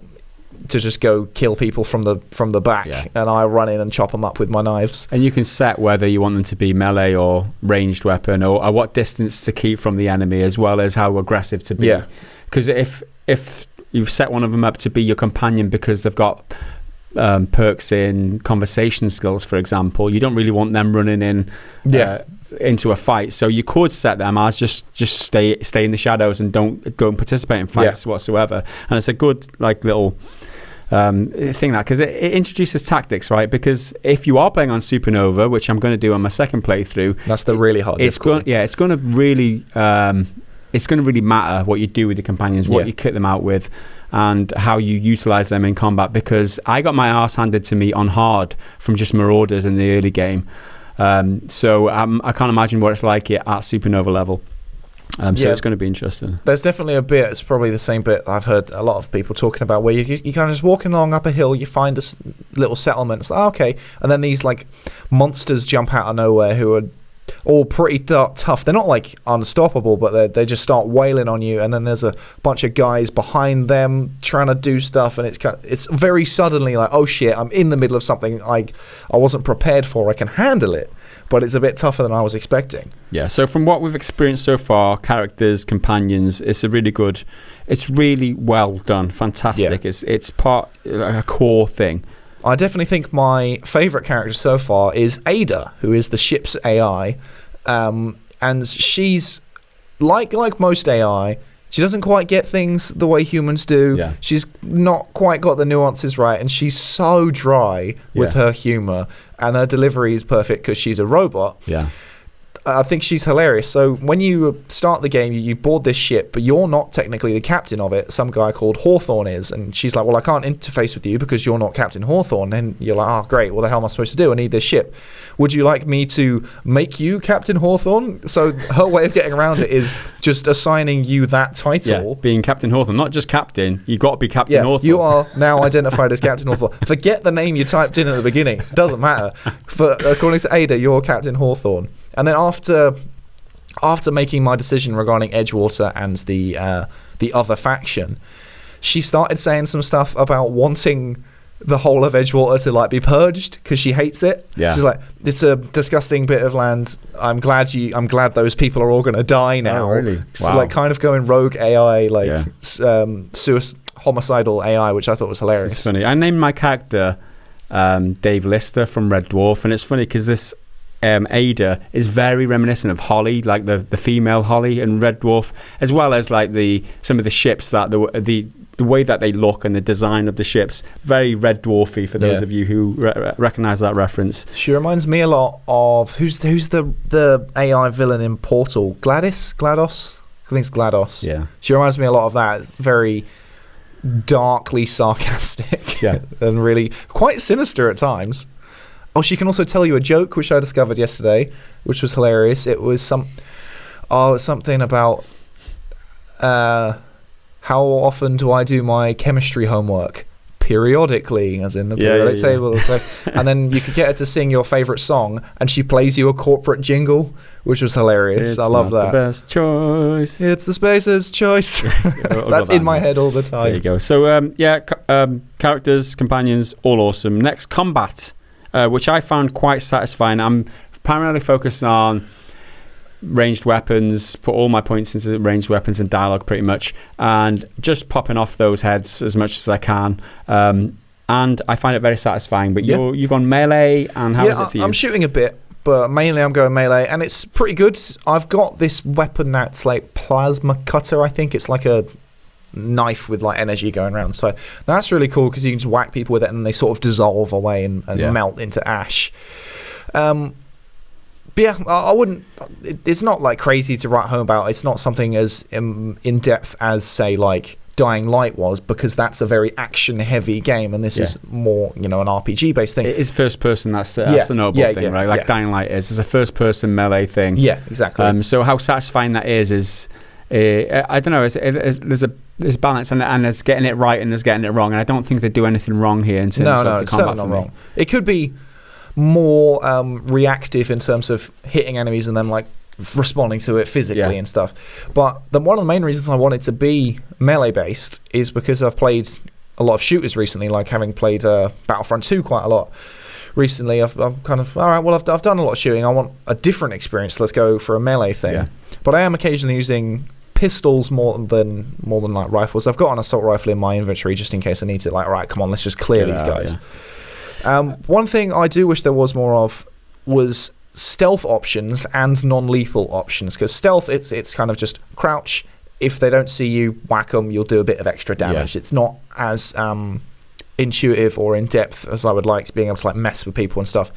[SPEAKER 2] to just go kill people from the back, and I run in and chop them up with my knives. And
[SPEAKER 1] you can set whether you want them to be melee or ranged weapon, or what distance to keep from the enemy, as well as how aggressive to be. Because if you've set one of them up to be your companion because they've got perks in conversation skills, for example, you don't really want them running in into a fight, so you could set them as just stay in the shadows and don't participate in fights whatsoever. And it's a good like little thing, that because it introduces tactics, right? Because if you are playing on Supernova, which I'm going to do on my second playthrough,
[SPEAKER 2] that's the really hard difficulty.
[SPEAKER 1] It's going to really matter what you do with your companions, what you kit them out with, and how you utilize them in combat. Because I got my arse handed to me on hard from just Marauders in the early game, so I can't imagine what it's like at Supernova level. So it's going to be interesting.
[SPEAKER 2] There's definitely a bit, it's probably the same bit I've heard a lot of people talking about, where you kind of just walking along up a hill, you find this little settlement, it's like, okay, and then these like monsters jump out of nowhere who are all pretty tough. They're not like unstoppable, but they just start wailing on you, and then there's a bunch of guys behind them trying to do stuff, and it's very suddenly like, oh shit, I'm in the middle of something I wasn't prepared for. I can handle it, but it's a bit tougher than I was expecting.
[SPEAKER 1] So from what we've experienced so far, characters, companions, it's really well done, fantastic. It's part a core thing.
[SPEAKER 2] I definitely think my favourite character so far is Ada, who is the ship's AI, and she's like most AI. She doesn't quite get things the way humans do. She's not quite got the nuances right, and she's so dry with her humour, and her delivery is perfect because she's a robot. I think she's hilarious. So when you start the game, you board this ship, but you're not technically the captain of it. Some guy called Hawthorne is, and she's like, well, I can't interface with you because you're not Captain Hawthorne. And you're like, oh, great. What the hell am I supposed to do? I need this ship. Would you like me to make you Captain Hawthorne? So her way of getting around it is just assigning you that title.
[SPEAKER 1] Yeah, being Captain Hawthorne, not just captain. You've got to be Captain Hawthorne.
[SPEAKER 2] You are now identified as Captain Hawthorne. Forget the name you typed in at the beginning. Doesn't matter. According to Ada, you're Captain Hawthorne. And then after making my decision regarding Edgewater and the other faction, she started saying some stuff about wanting the whole of Edgewater to like be purged because she hates it. Yeah. She's like, it's a disgusting bit of land. I'm glad those people are all going to die now.
[SPEAKER 1] Oh, really?
[SPEAKER 2] So
[SPEAKER 1] Wow.
[SPEAKER 2] like kind of going rogue AI, like homicidal AI, which I thought was hilarious.
[SPEAKER 1] It's funny. I named my character Dave Lister from Red Dwarf, and it's funny because this Ada is very reminiscent of Holly, like the female Holly in Red Dwarf, as well as like some of the ships that the way that they look and the design of the ships, very Red Dwarfy for those of you who recognize that reference.
[SPEAKER 2] She reminds me a lot of who's the AI villain in Portal? GLaDOS? I think it's GLaDOS.
[SPEAKER 1] Yeah.
[SPEAKER 2] She reminds me a lot of that. It's very darkly sarcastic and really quite sinister at times. Oh, she can also tell you a joke, which I discovered yesterday, which was hilarious. It was something about how often do I do my chemistry homework? Periodically, as in the periodic table. And then you could get her to sing your favourite song, and she plays you a corporate jingle, which was hilarious. I love that.
[SPEAKER 1] It's the best choice.
[SPEAKER 2] It's the Spacer's choice. That's in my head all the time.
[SPEAKER 1] There you go. So, characters, companions, all awesome. Next, combat. Which I found quite satisfying. I'm primarily focused on ranged weapons, put all my points into ranged weapons and dialogue pretty much, and just popping off those heads as much as I can. And I find it very satisfying. But you've gone melee, and how is it for you?
[SPEAKER 2] I'm shooting a bit, but mainly I'm going melee, and it's pretty good. I've got this weapon that's like plasma cutter, I think. It's like a knife with like energy going around, so that's really cool because you can just whack people with it and they sort of dissolve away and melt into ash. But yeah, I wouldn't, it's not like crazy to write home about. It's not something as in depth as say like Dying Light was, because that's a very action heavy game, and this is more an RPG based thing.
[SPEAKER 1] It is first person. That's the noble thing, right? Like Dying Light is a first person melee thing.
[SPEAKER 2] Yeah, exactly.
[SPEAKER 1] So how satisfying that is I don't know. There's balance, and there's getting it right and there's getting it wrong, and I don't think they do anything wrong here in terms of the combat for me. Wrong.
[SPEAKER 2] It could be more reactive in terms of hitting enemies and then like responding to it physically and stuff. But one of the main reasons I wanted to be melee based is because I've played a lot of shooters recently, like having played Battlefront 2 quite a lot. Recently, I've kind of I've done a lot of shooting. I want a different experience. Let's go for a melee thing. Yeah. But I am occasionally using pistols more than like rifles. I've got an assault rifle in my inventory just in case I need to. Like, all right, come on, let's just clear these guys. Yeah. One thing I do wish there was more of was stealth options and non-lethal options, because stealth it's kind of just crouch. If they don't see you, whack them. You'll do a bit of extra damage. Yeah. It's not as intuitive or in depth as I would like, being able to like mess with people and stuff.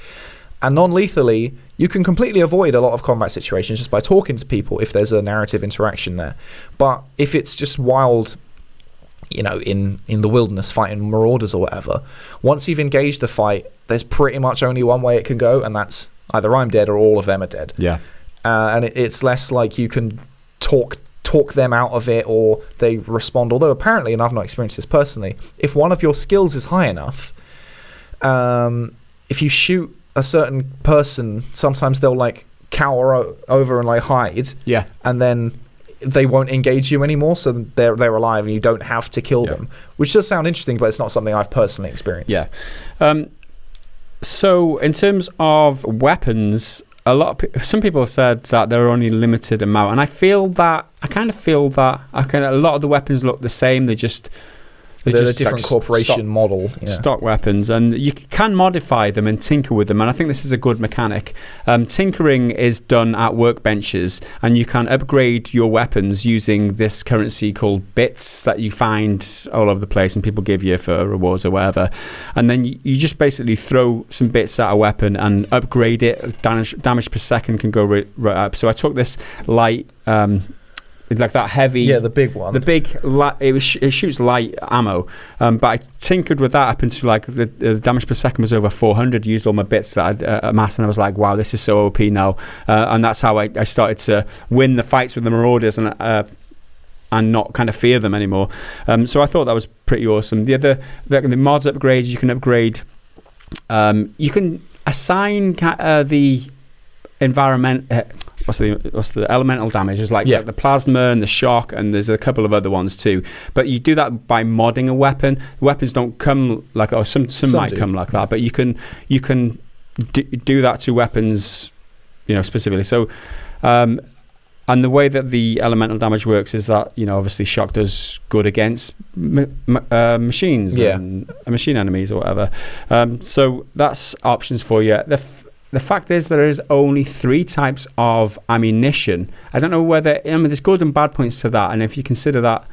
[SPEAKER 2] And non-lethally, you can completely avoid a lot of combat situations just by talking to people if there's a narrative interaction there. But if it's just wild, in the wilderness fighting marauders or whatever, once you've engaged the fight, there's pretty much only one way it can go, and that's either I'm dead or all of them are dead. Yeah. And it's less like you can talk them out of it or they respond. Although apparently, and I've not experienced this personally, if one of your skills is high enough, if you shoot a certain person, sometimes they'll like cower over and like hide, and then they won't engage you anymore, so they're alive and you don't have to kill them, which does sound interesting, but it's not something I've personally experienced.
[SPEAKER 1] So in terms of weapons, some people have said that there are only a limited amount, and I kind of feel that a lot of the weapons look the same. They're
[SPEAKER 2] They're a different corporation model. Yeah.
[SPEAKER 1] Stock weapons, and you can modify them and tinker with them, and I think this is a good mechanic. Tinkering is done at workbenches, and you can upgrade your weapons using this currency called bits that you find all over the place and people give you for rewards or whatever. And then you just basically throw some bits at a weapon and upgrade it. Damage per second can go right up. So I took this light... like that heavy,
[SPEAKER 2] the big one.
[SPEAKER 1] The big, it shoots light ammo, but I tinkered with that up until like the damage per second was over 400. Used all my bits that I'd amassed, and I was like, wow, this is so OP now. And that's how I started to win the fights with the Marauders and not kind of fear them anymore. So I thought that was pretty awesome. The mods upgrades, you can upgrade. You can assign the environment. What's the elemental damage? It's like the plasma and the shock, and there's a couple of other ones too. But you do that by modding a weapon. Weapons don't come like, some might come like that, but you can do that to weapons, specifically. So, and the way that the elemental damage works is that obviously shock does good against machines and machine enemies or whatever. So that's options for you. The fact is there is only 3 types of ammunition. I don't know whether... there's good and bad points to that, and if you consider that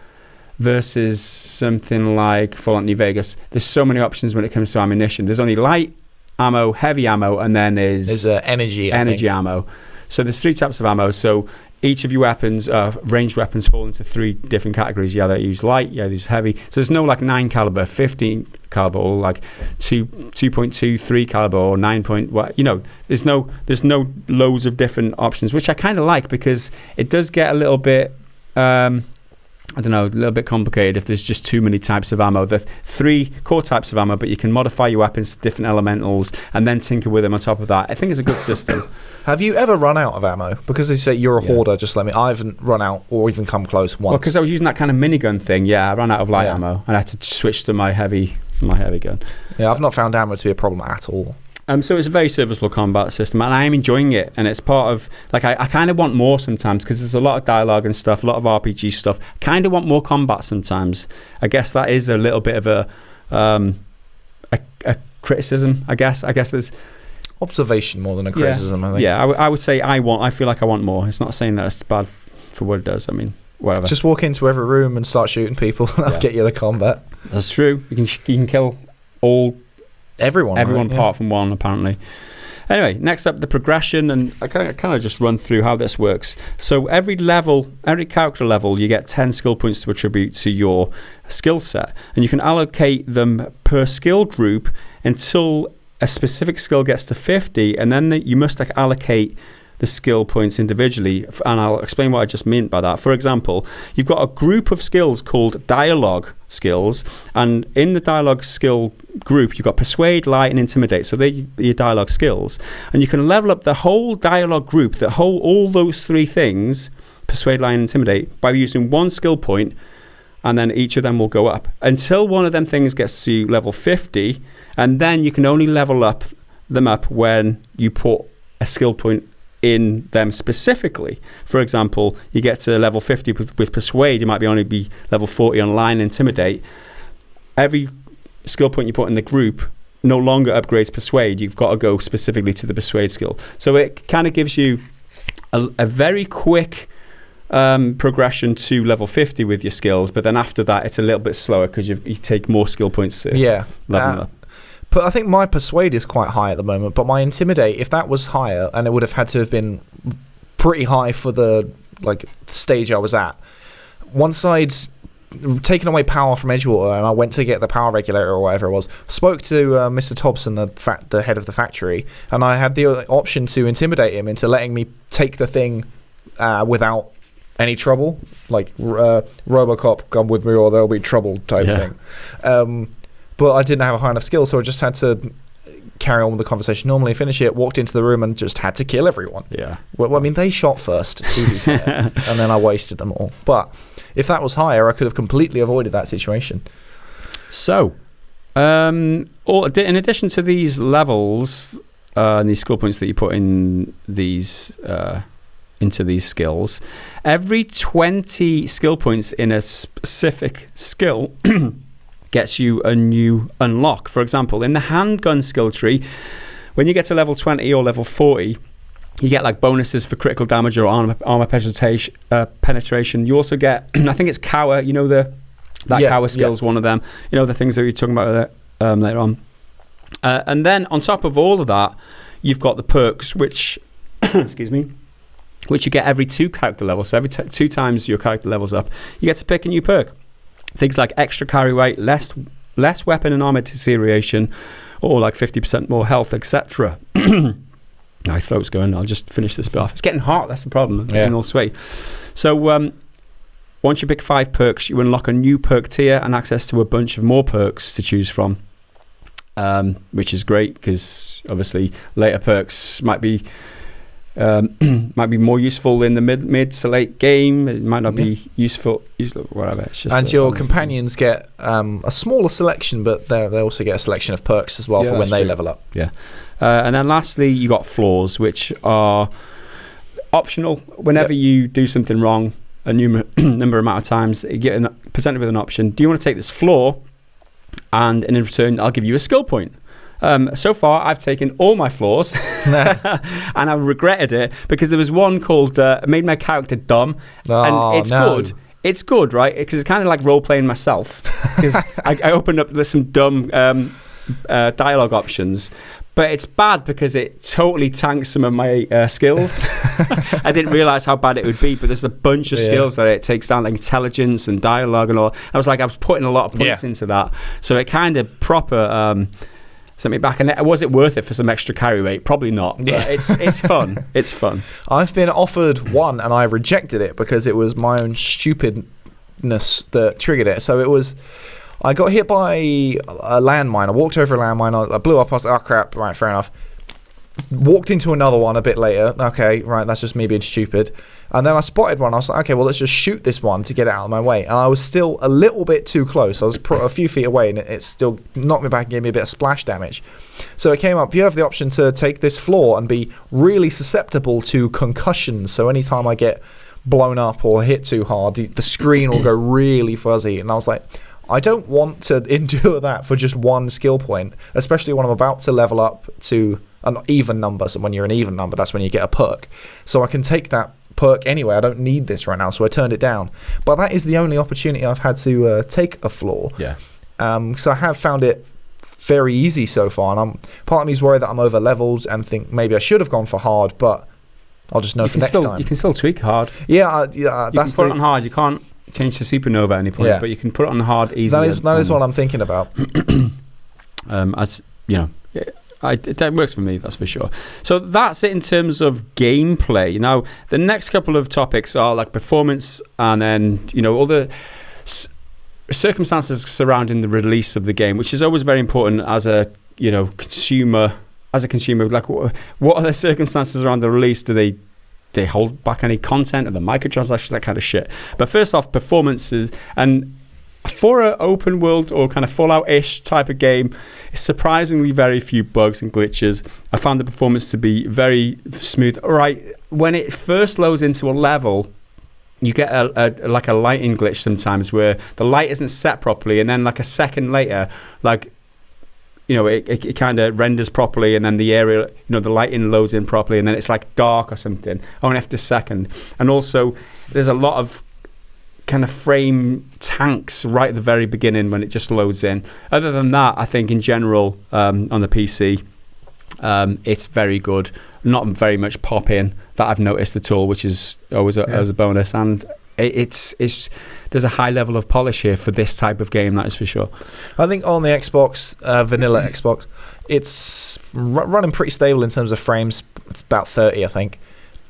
[SPEAKER 1] versus something like Fallout New Vegas, there's so many options when it comes to ammunition. There's only light ammo, heavy ammo, and then there's
[SPEAKER 2] energy
[SPEAKER 1] ammo. So there's 3 types of ammo. So each of your weapons, ranged weapons, fall into 3 different categories. Yeah, they use light. Yeah, they use heavy. So there's no like 9 caliber, 15 caliber, or like 2.2, 3 caliber, or 9 point. There's no loads of different options, which I kind of like because it does get a little bit. I don't know, a little bit complicated if there's just too many types of ammo. There are 3 core types of ammo, but you can modify your weapons to different elementals and then tinker with them on top of that. I think it's a good system.
[SPEAKER 2] Have you ever run out of ammo? Because they say you're a hoarder, just let me... I haven't run out or even come close once.
[SPEAKER 1] Well, because I was using that kind of minigun thing, I ran out of light ammo and I had to switch to my heavy gun.
[SPEAKER 2] Yeah, I've not found ammo to be a problem at all.
[SPEAKER 1] So it's a very serviceable combat system, and I am enjoying it. And it's part of I kind of want more sometimes because there's a lot of dialogue and stuff, a lot of RPG stuff. Kind of want more combat sometimes. I guess that is a little bit of a criticism. I guess there's
[SPEAKER 2] observation more than a criticism. I think.
[SPEAKER 1] Yeah, I would say I feel like I want more. It's not saying that it's bad for what it does. I mean, whatever.
[SPEAKER 2] Just walk into every room and start shooting people. That'll get you the combat.
[SPEAKER 1] That's true. You can kill everyone apart from one, apparently. Anyway, next up, the progression, and I kind of just run through how this works. So every character level, you get 10 skill points to attribute to your skill set, and you can allocate them per skill group until a specific skill gets to 50, and then you must allocate the skill points individually, and I'll explain what I just meant by that. For example, you've got a group of skills called dialogue skills, and in the dialogue skill group, you've got persuade, lie, and intimidate. So they're your dialogue skills, and you can level up the whole dialogue group, all those 3 things, persuade, lie, and intimidate, by using 1 skill point, and then each of them will go up until one of them things gets to level 50, and then you can only level them up when you put a skill point in them specifically. For example, you get to level 50 with persuade, you might only be level 40 on lie and intimidate. Every skill point you put in the group no longer upgrades persuade. You've got to go specifically to the persuade skill. So it kind of gives you a very quick progression to level 50 with your skills, but then after that it's a little bit slower because you take more skill points to level up.
[SPEAKER 2] But I think my persuade is quite high at the moment, but my intimidate, if that was higher, and it would have had to have been pretty high for the stage I was at, once I'd taken away power from Edgewater and I went to get the power regulator or whatever it was, spoke to Mr. Thompson, the head of the factory, and I had the option to intimidate him into letting me take the thing without any trouble, like Robocop, come with me or there'll be trouble type thing. But I didn't have a high enough skill, so I just had to carry on with the conversation normally, finish it, walked into the room and just had to kill everyone.
[SPEAKER 1] Yeah.
[SPEAKER 2] Well, I mean, they shot first, to be fair, and then I wasted them all. But if that was higher, I could have completely avoided that situation.
[SPEAKER 1] So, in addition to these levels, and these skill points that you put in these into these skills, every 20 skill points in a specific skill gets you a new unlock. For example, in the handgun skill tree, when you get to level 20 or level 40, you get like bonuses for critical damage or armor penetration. You also get, I think it's cower. You know cower skill is one of them. You know the things that we were talking about later on. And then on top of all of that, you've got the perks, which excuse me, which you get every 2 character levels. So every 2 times your character levels up, you get to pick a new perk. Things like extra carry weight, less weapon and armor deterioration, or like 50% more health, etc. My throat's going. I'll just finish this bit off. It's getting hot. That's the problem. I'm getting all sweaty. So once you pick 5 perks, you unlock a new perk tier and access to a bunch of more perks to choose from, which is great because obviously later perks might be more useful in the mid to late game. It might not be useful, whatever. It's just
[SPEAKER 2] and your companions get a smaller selection, but they also get a selection of perks as well for when they level up.
[SPEAKER 1] Yeah. And then lastly, you got flaws, which are optional. Whenever you do something wrong, a number amount of times, you get presented with an option. Do you want to take this flaw? And in return, I'll give you a skill point. So far, I've taken all my flaws, and I've regretted it because there was one called made my character dumb, and it's good. It's good, right? Because it's kind of like role playing myself. Because I opened up some dumb dialogue options. But it's bad because it totally tanks some of my skills. I didn't realise how bad it would be, but there's a bunch of skills that it takes down, like intelligence and dialogue and all. I was putting a lot of points into that. So it kind of proper sent me back. And was it worth it for some extra carry weight? Probably not. But it's fun. It's fun.
[SPEAKER 2] I've been offered one and I rejected it because it was my own stupidness that triggered it. So it was... I got hit by a landmine. I walked over a landmine. I blew up. I was like, oh, crap. Right, fair enough. Walked into another one a bit later. Okay, right, that's just me being stupid. And then I spotted one. I was like, okay, well, let's just shoot this one to get it out of my way. And I was still a little bit too close. I was a few feet away, and it still knocked me back and gave me a bit of splash damage. So it came up, you have the option to take this floor and be really susceptible to concussions. So anytime I get blown up or hit too hard, the screen will go really fuzzy. And I was like... I don't want to endure that for just one skill point, especially when I'm about to level up to an even number. So when you're an even number, that's when you get a perk. So I can take that perk anyway. I don't need this right now, so I turned it down. But that is the only opportunity I've had to take a flaw. Yeah. So I have found it very easy so far, and part of me is worried that I'm over leveled and think maybe I should have gone for hard, but I'll just know for next time.
[SPEAKER 1] You can still tweak hard.
[SPEAKER 2] Yeah,
[SPEAKER 1] you can put it on hard. You can't change to supernova at any point, but you can put it on hard easily.
[SPEAKER 2] That is what I'm thinking about.
[SPEAKER 1] As you know, it works for me, that's for sure. So that's it in terms of gameplay. Now, the next couple of topics are like performance, and then all the circumstances surrounding the release of the game, which is always very important as a consumer. As a consumer, like what are the circumstances around the release? Do they hold back any content, or the microtransactions, that kind of shit? But first off, performances. And for an open world or kind of Fallout-ish type of game, it's surprisingly very few bugs and glitches. I found the performance to be very smooth. All right, when it first loads into a level, you get a lighting glitch sometimes where the light isn't set properly, and then like a second later, like it kind of renders properly, and then the area, the lighting loads in properly, and then it's like dark or something only after a second. And also, there's a lot of kind of frame tanks right at the very beginning when it just loads in. Other than that, I think in general on the PC, it's very good. Not very much pop-in that I've noticed at all, which is always a bonus. And it's there's a high level of polish here for this type of game, that is for sure.
[SPEAKER 2] I think on the Xbox, vanilla Xbox, it's running pretty stable in terms of frames. It's about 30, I think.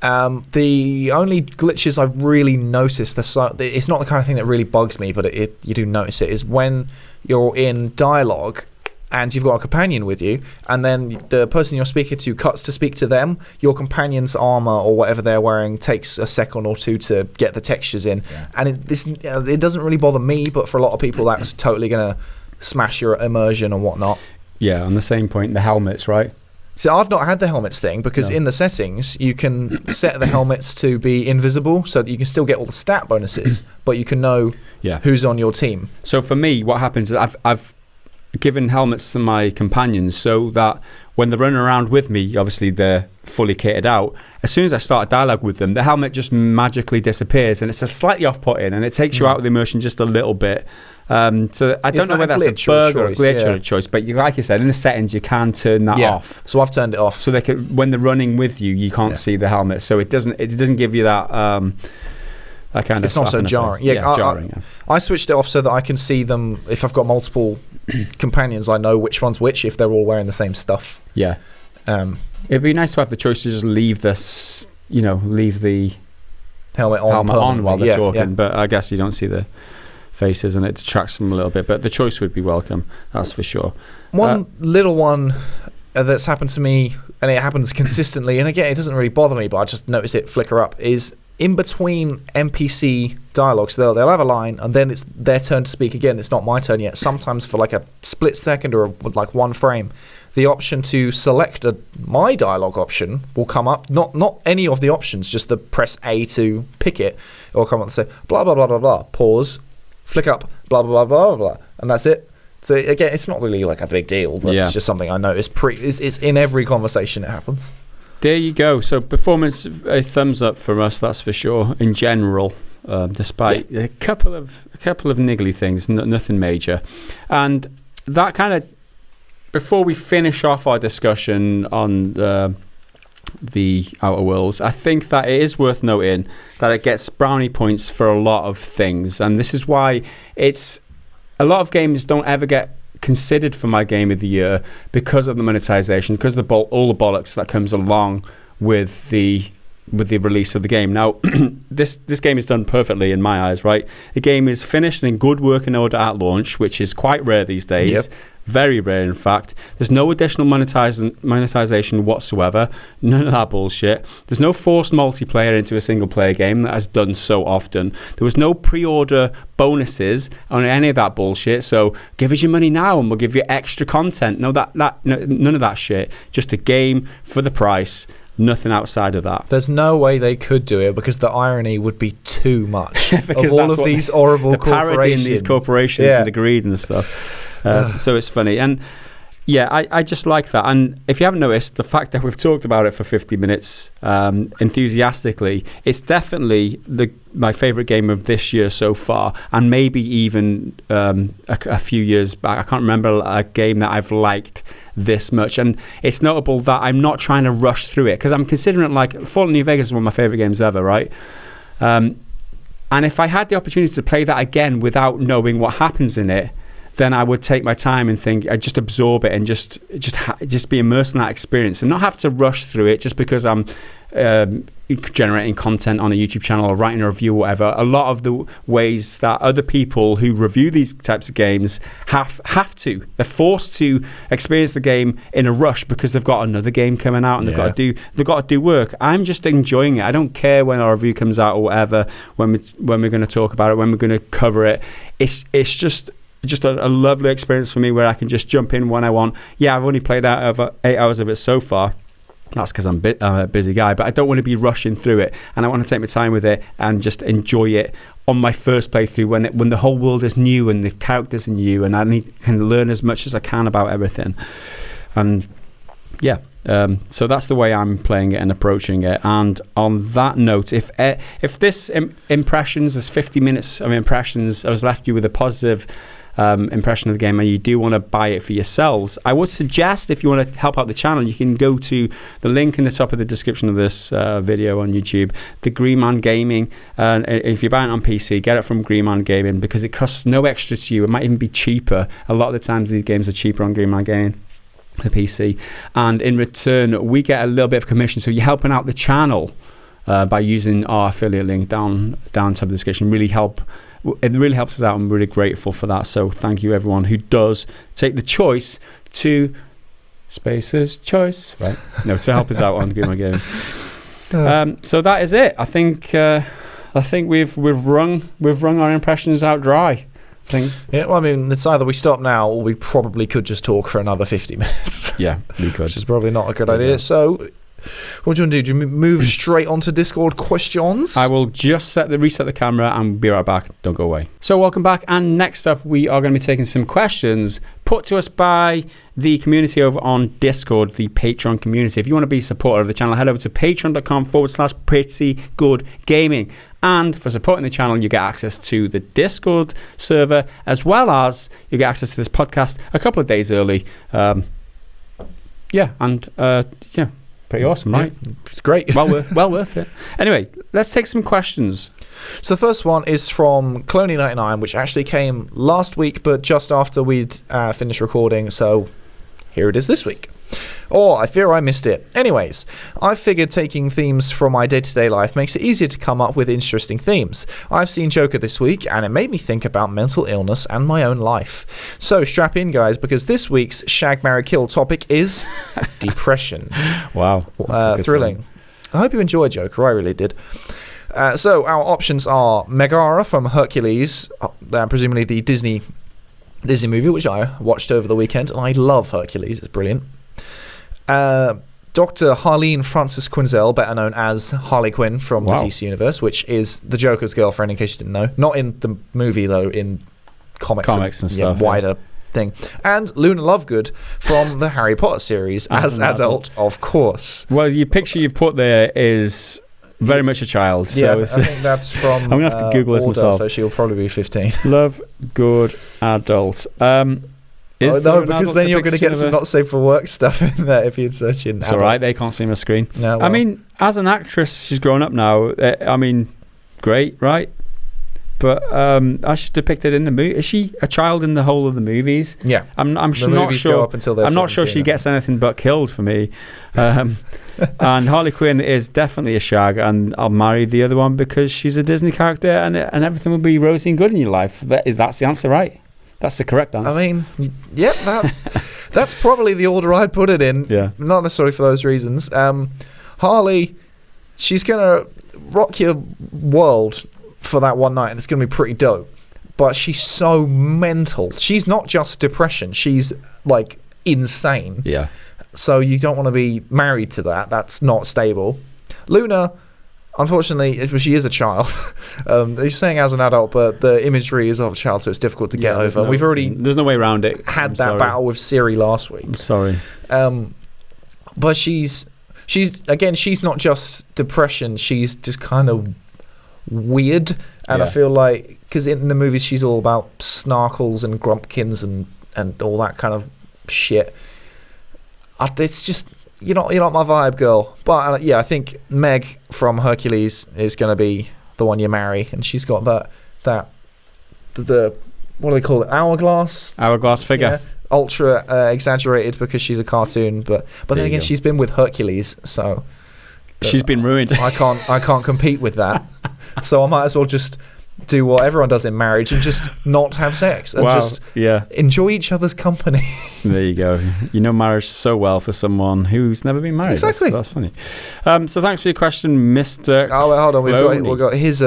[SPEAKER 2] The only glitches I've really noticed, it's not the kind of thing that really bugs me, but you do notice it, is when you're in dialogue and you've got a companion with you, and then the person you're speaking to cuts to speak to them, your companion's armor or whatever they're wearing takes a second or two to get the textures in. Yeah. And it doesn't really bother me, but for a lot of people, that's totally going to smash your immersion and whatnot.
[SPEAKER 1] Yeah, on the same point, the helmets, right?
[SPEAKER 2] So I've not had the helmets thing because in the settings you can set the helmets to be invisible so that you can still get all the stat bonuses, but you can know who's on your team.
[SPEAKER 1] So for me, what happens is I've given helmets to my companions so that when they're running around with me, obviously they're fully kitted out. As soon as I start a dialogue with them, the helmet just magically disappears, and it's a slightly off-putting, and it takes you out of the immersion just a little bit. So I don't know whether that's a bug or a glitch or a choice, but like you said, in the settings you can turn that off.
[SPEAKER 2] So I've turned it off.
[SPEAKER 1] So they can, when they're running with you, you can't see the helmet, so it doesn't give you that that kind of.
[SPEAKER 2] It's not so jarring.
[SPEAKER 1] Jarring.
[SPEAKER 2] I switched it off so that I can see them if I've got multiple companions. I know which one's which if they're all wearing the same stuff.
[SPEAKER 1] Yeah. It'd be nice to have the choice to just leave this, leave the
[SPEAKER 2] helmet on
[SPEAKER 1] while they're talking. But I guess you don't see the faces, and it detracts them a little bit. But the choice would be welcome, that's for sure. One
[SPEAKER 2] little one that's happened to me, and it happens consistently, and again, it doesn't really bother me, but I just notice it flicker up, is in between NPC dialogues. They'll have a line, and then it's their turn to speak again. It's not my turn yet. Sometimes for like a split second or like one frame, the option to select my dialogue option will come up. Not any of the options, just the press A to pick it. It will come up and say blah blah blah blah blah. Pause, flick up, blah blah blah blah blah, and that's it. So again, it's not really like a big deal, but it's just something I noticed. It's in every conversation it happens.
[SPEAKER 1] There you go. So performance, a thumbs up from us, that's for sure. In general, despite a couple of niggly things, nothing major, and that kind of. Before we finish off our discussion on the Outer Worlds, I think that it is worth noting that it gets brownie points for a lot of things, and this is why it's a lot of games don't ever get considered for my game of the year because of the monetization, because of all the bollocks that comes along with the release of the game. Now, this game is done perfectly in my eyes, right? The game is finished and in good working order at launch, which is quite rare these days.
[SPEAKER 2] Yep.
[SPEAKER 1] Very rare, in fact. There's no additional monetization whatsoever. None of that bullshit. There's no forced multiplayer into a single-player game that has done so often. There was no pre-order bonuses on any of that bullshit. So give us your money now and we'll give you extra content. No, none of that shit. Just a game for the price. Nothing outside of that.
[SPEAKER 2] There's no way they could do it because the irony would be too much. Because of all of these horrible
[SPEAKER 1] the
[SPEAKER 2] corporations.
[SPEAKER 1] Parody in these corporations and the greed and stuff. So it's funny. And I just like that. And if you haven't noticed, the fact that we've talked about it for 50 minutes enthusiastically, it's definitely my favourite game of this year so far, and maybe even a few years back. I can't remember a game that I've liked this much. And it's notable that I'm not trying to rush through it because I'm considering it like Fallout New Vegas is one of my favourite games ever, right? And if I had the opportunity to play that again without knowing what happens in it, then I would take my time and think, I'd just absorb it and just be immersed in that experience and not have to rush through it just because I'm generating content on a YouTube channel or writing a review or whatever. A lot of the ways that other people who review these types of games have to. They're forced to experience the game in a rush because they've got another game coming out and they've got to do work. I'm just enjoying it. I don't care when our review comes out or whatever, when we're going to talk about it, when we're going to cover it. It's just a lovely experience for me where I can just jump in when I want. Yeah, I've only played out over 8 hours of it so far. That's because I'm a busy guy, but I don't want to be rushing through it, and I want to take my time with it and just enjoy it on my first playthrough when the whole world is need and the characters are new, and I can learn as much as I can about everything. And so that's the way I'm playing it and approaching it. And on that note, if this impressions, this 50 minutes of impressions, I was left you with a positive impression of the game and you do want to buy it for yourselves, I would suggest, if you want to help out the channel, you can go to the link in the top of the description of this video on YouTube, the Green Man Gaming. If you're buying it on PC, get it from Green Man Gaming because it costs no extra to you. It might even be cheaper. A lot of the times these games are cheaper on Green Man Gaming, the PC, and in return we get a little bit of commission, so you're helping out the channel by using our affiliate link down top of the description. It really helps us out. I'm really grateful for that, so thank you everyone who does take the choice to Spacer's choice, right? No, to help us out on Green Man Gaming. So that is it. I think we've wrung our impressions out dry. thing.
[SPEAKER 2] Yeah, well, I mean, it's either we stop now or we probably could just talk for another 50 minutes.
[SPEAKER 1] Yeah, we could.
[SPEAKER 2] Which is probably not a good idea. So, what do you want to do? Do you move straight onto Discord questions?
[SPEAKER 1] I will just reset the camera and be right back. Don't go away. So welcome back. And next up, we are going to be taking some questions put to us by the community over on Discord, the Patreon community. If you want to be a supporter of the channel, head over to patreon.com/prettygoodgaming. And for supporting the channel, you get access to the Discord server, as well as you get access to this podcast a couple of days early. Pretty awesome, right?
[SPEAKER 2] Yeah, it's great.
[SPEAKER 1] Well worth it. Anyway, let's take some questions.
[SPEAKER 2] So the first one is from Cloney99, which actually came last week, but just after we'd finished recording. So here it is this week. I fear I missed it. Anyways, I figured taking themes from my day-to-day life makes it easier to come up with interesting themes. I've seen Joker this week, and it made me think about mental illness and my own life. So strap in, guys, because this week's Shag, Marry, Kill topic is depression.
[SPEAKER 1] Wow.
[SPEAKER 2] Thrilling. I hope you enjoyed Joker. I really did. So our options are Megara from Hercules, presumably the Disney movie, which I watched over the weekend, and I love Hercules. It's brilliant. Dr. Harleen Frances Quinzel, better known as Harley Quinn from the DC Universe, which is the Joker's girlfriend, in case you didn't know. Not in the movie, though, in comics and stuff. Wider thing. And Luna Lovegood from the Harry Potter series, as adult, of course.
[SPEAKER 1] Well, your picture you've put there is very much a child.
[SPEAKER 2] Yeah,
[SPEAKER 1] so
[SPEAKER 2] I think that's from
[SPEAKER 1] I'm going to have to Google this myself.
[SPEAKER 2] So she'll probably be 15.
[SPEAKER 1] Lovegood adult.
[SPEAKER 2] Because then you're going to get some not safe for work stuff in there if you're searching.
[SPEAKER 1] It's all right, they can't see my screen.
[SPEAKER 2] No, well.
[SPEAKER 1] I mean, as an actress, she's grown up now. I mean, great, right? But as she's depicted in the movie, is she a child in the whole of the movies?
[SPEAKER 2] Yeah,
[SPEAKER 1] I'm not sure.
[SPEAKER 2] Go up until they're
[SPEAKER 1] I'm not sure she gets anything but killed for me. And Harley Quinn is definitely a shag, and I'll marry the other one because she's a Disney character, and everything will be rosy and good in your life. That's the answer, right? That's the correct answer.
[SPEAKER 2] I mean, yeah, that's probably the order I'd put it in.
[SPEAKER 1] Yeah.
[SPEAKER 2] Not necessarily for those reasons. Harley, she's going to rock your world for that one night, and it's going to be pretty dope. But she's so mental. She's not just depression. She's, like, insane.
[SPEAKER 1] Yeah.
[SPEAKER 2] So you don't want to be married to that. That's not stable. Luna, unfortunately, she is a child. You're saying as an adult, but the imagery is of a child, so it's difficult to get over. We've already
[SPEAKER 1] there's no way around it.
[SPEAKER 2] Had that battle with Siri last week.
[SPEAKER 1] I'm sorry.
[SPEAKER 2] But she's not just depression. She's just kind of weird, and I feel like because in the movies she's all about snarkles and grumpkins and all that kind of shit. It's just. You're not my vibe, girl. But I think Meg from Hercules is going to be the one you marry, and she's got the what do they call it? Hourglass
[SPEAKER 1] figure.
[SPEAKER 2] Yeah. Ultra exaggerated because she's a cartoon, but then again she's been with Hercules, so
[SPEAKER 1] she's been ruined.
[SPEAKER 2] I can't compete with that. So I might as well just do what everyone does in marriage and just not have sex and just enjoy each other's company.
[SPEAKER 1] There you go. You know marriage so well for someone who's never been married.
[SPEAKER 2] Exactly.
[SPEAKER 1] That's funny. So thanks for your question, Mr.
[SPEAKER 2] Oh, wait, hold on. We've got his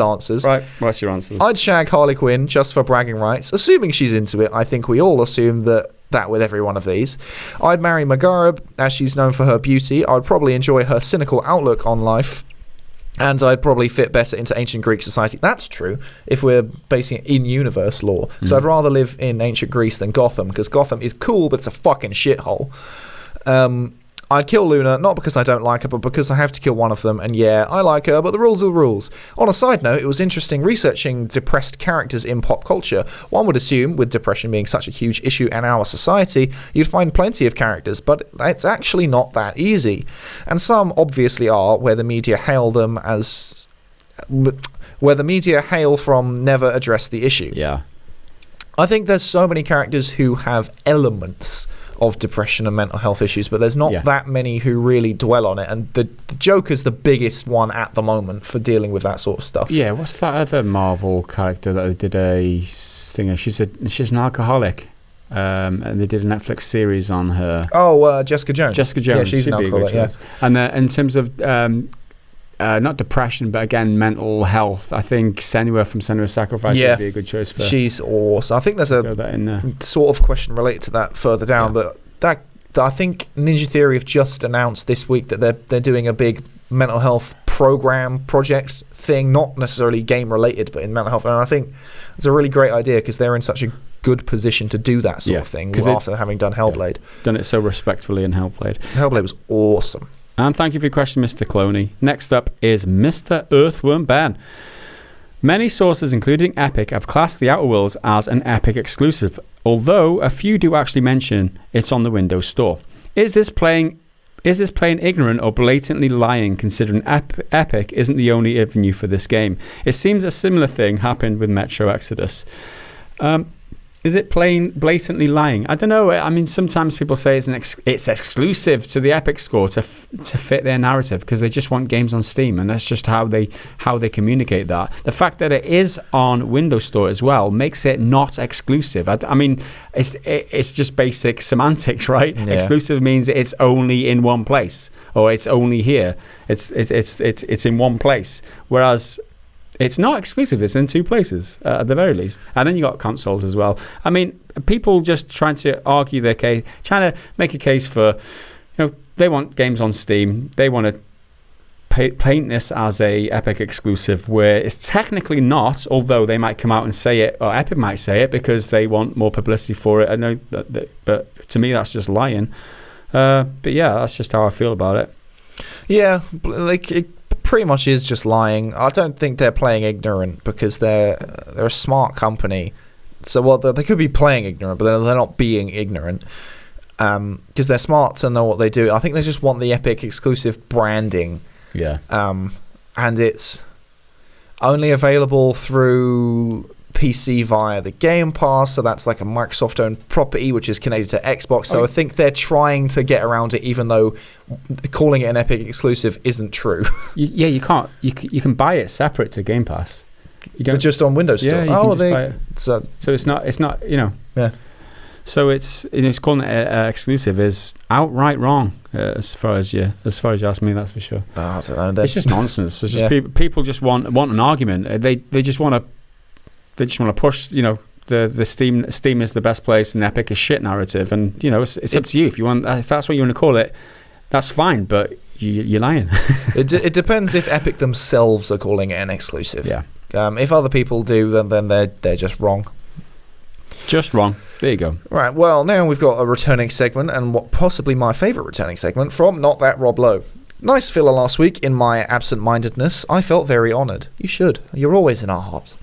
[SPEAKER 2] answers.
[SPEAKER 1] Right. What's your answers?
[SPEAKER 2] I'd shag Harley Quinn just for bragging rights, assuming she's into it. I think we all assume that with every one of these. I'd marry Megara as she's known for her beauty. I'd probably enjoy her cynical outlook on life. And I'd probably fit better into ancient Greek society. That's true if we're basing it in universe lore. So I'd rather live in ancient Greece than Gotham, because Gotham is cool, but it's a fucking shithole. I'd kill Luna, not because I don't like her, but because I have to kill one of them. And yeah, I like her, but the rules are the rules. On a side note, it was interesting researching depressed characters in pop culture. One would assume, with depression being such a huge issue in our society, you'd find plenty of characters, but it's actually not that easy. And some obviously are, where the media hail from never address the issue.
[SPEAKER 1] Yeah.
[SPEAKER 2] I think there's so many characters who have elements of depression and mental health issues, but there's not that many who really dwell on it, and the Joker's the biggest one at the moment for dealing with that sort of stuff.
[SPEAKER 1] Yeah, what's that other Marvel character that did a thing? She's an alcoholic, and they did a Netflix series on her.
[SPEAKER 2] Oh, Jessica Jones.
[SPEAKER 1] Yeah,
[SPEAKER 2] she's an alcoholic. Yeah,
[SPEAKER 1] and in terms of not depression, but again, mental health. I think Senua from Senua's Sacrifice would be a good choice for.
[SPEAKER 2] She's awesome. I think there's a sort of question related to that further down, but that I think Ninja Theory have just announced this week that they're doing a big mental health project thing, not necessarily game related, but in mental health. And I think it's a really great idea because they're in such a good position to do that sort of thing after having done Hellblade.
[SPEAKER 1] Done it so respectfully in Hellblade.
[SPEAKER 2] Hellblade was awesome.
[SPEAKER 1] And thank you for your question, Mr. Cloney. Next up is Mr. Earthworm Ben. Many sources, including Epic, have classed The Outer Worlds as an Epic exclusive, although a few do actually mention it's on the Windows Store. Is this playing ignorant or blatantly lying, considering Epic isn't the only avenue for this game? It seems a similar thing happened with Metro Exodus. Is it blatantly lying? I don't know. I mean, sometimes people say it's exclusive to the Epic Store to fit their narrative because they just want games on Steam, and that's just how they communicate that. The fact that it is on Windows Store as well makes it not exclusive. I mean, it's just basic semantics, right? Yeah. Exclusive means it's only in one place, or it's only here. It's in one place, whereas it's not exclusive. It's in two places at the very least. And then you got consoles as well. I mean, people just trying to argue their case, trying to make a case for, they want games on Steam. They want to paint this as a Epic exclusive where it's technically not, although they might come out and say it, or Epic might say it because they want more publicity for it. I know but to me that's just lying. But yeah, that's just how I feel about it.
[SPEAKER 2] Yeah, it pretty much is just lying. I don't think they're playing ignorant because they're a smart company. So they could be playing ignorant, but they're not being ignorant because they're smart to know what they do. I think they just want the Epic exclusive branding.
[SPEAKER 1] Yeah.
[SPEAKER 2] And it's only available through PC via the Game Pass, so that's like a Microsoft-owned property which is connected to Xbox. So I think they're trying to get around it, even though calling it an Epic exclusive isn't true.
[SPEAKER 1] You can't. You can buy it separate to Game Pass. You don't,
[SPEAKER 2] but just on Windows Store.
[SPEAKER 1] Yeah, you can just buy it. So it's not.
[SPEAKER 2] Yeah.
[SPEAKER 1] So it's calling it exclusive is outright wrong as far as you ask me. That's for sure.
[SPEAKER 2] I don't know.
[SPEAKER 1] It's just nonsense. It's just people just want an argument. They just want to. They just want to push, the Steam is the best place and Epic is shit narrative, and it's up to you if you want. If that's what you want to call it, that's fine. But you're lying.
[SPEAKER 2] It depends if Epic themselves are calling it an exclusive.
[SPEAKER 1] Yeah.
[SPEAKER 2] If other people do, then they're just wrong.
[SPEAKER 1] Just wrong. There you go.
[SPEAKER 2] Right. Well, now we've got a returning segment, and what possibly my favourite returning segment from Not That Rob Lowe. Nice filler last week. In my absent-mindedness, I felt very honoured. You should. You're always in our hearts.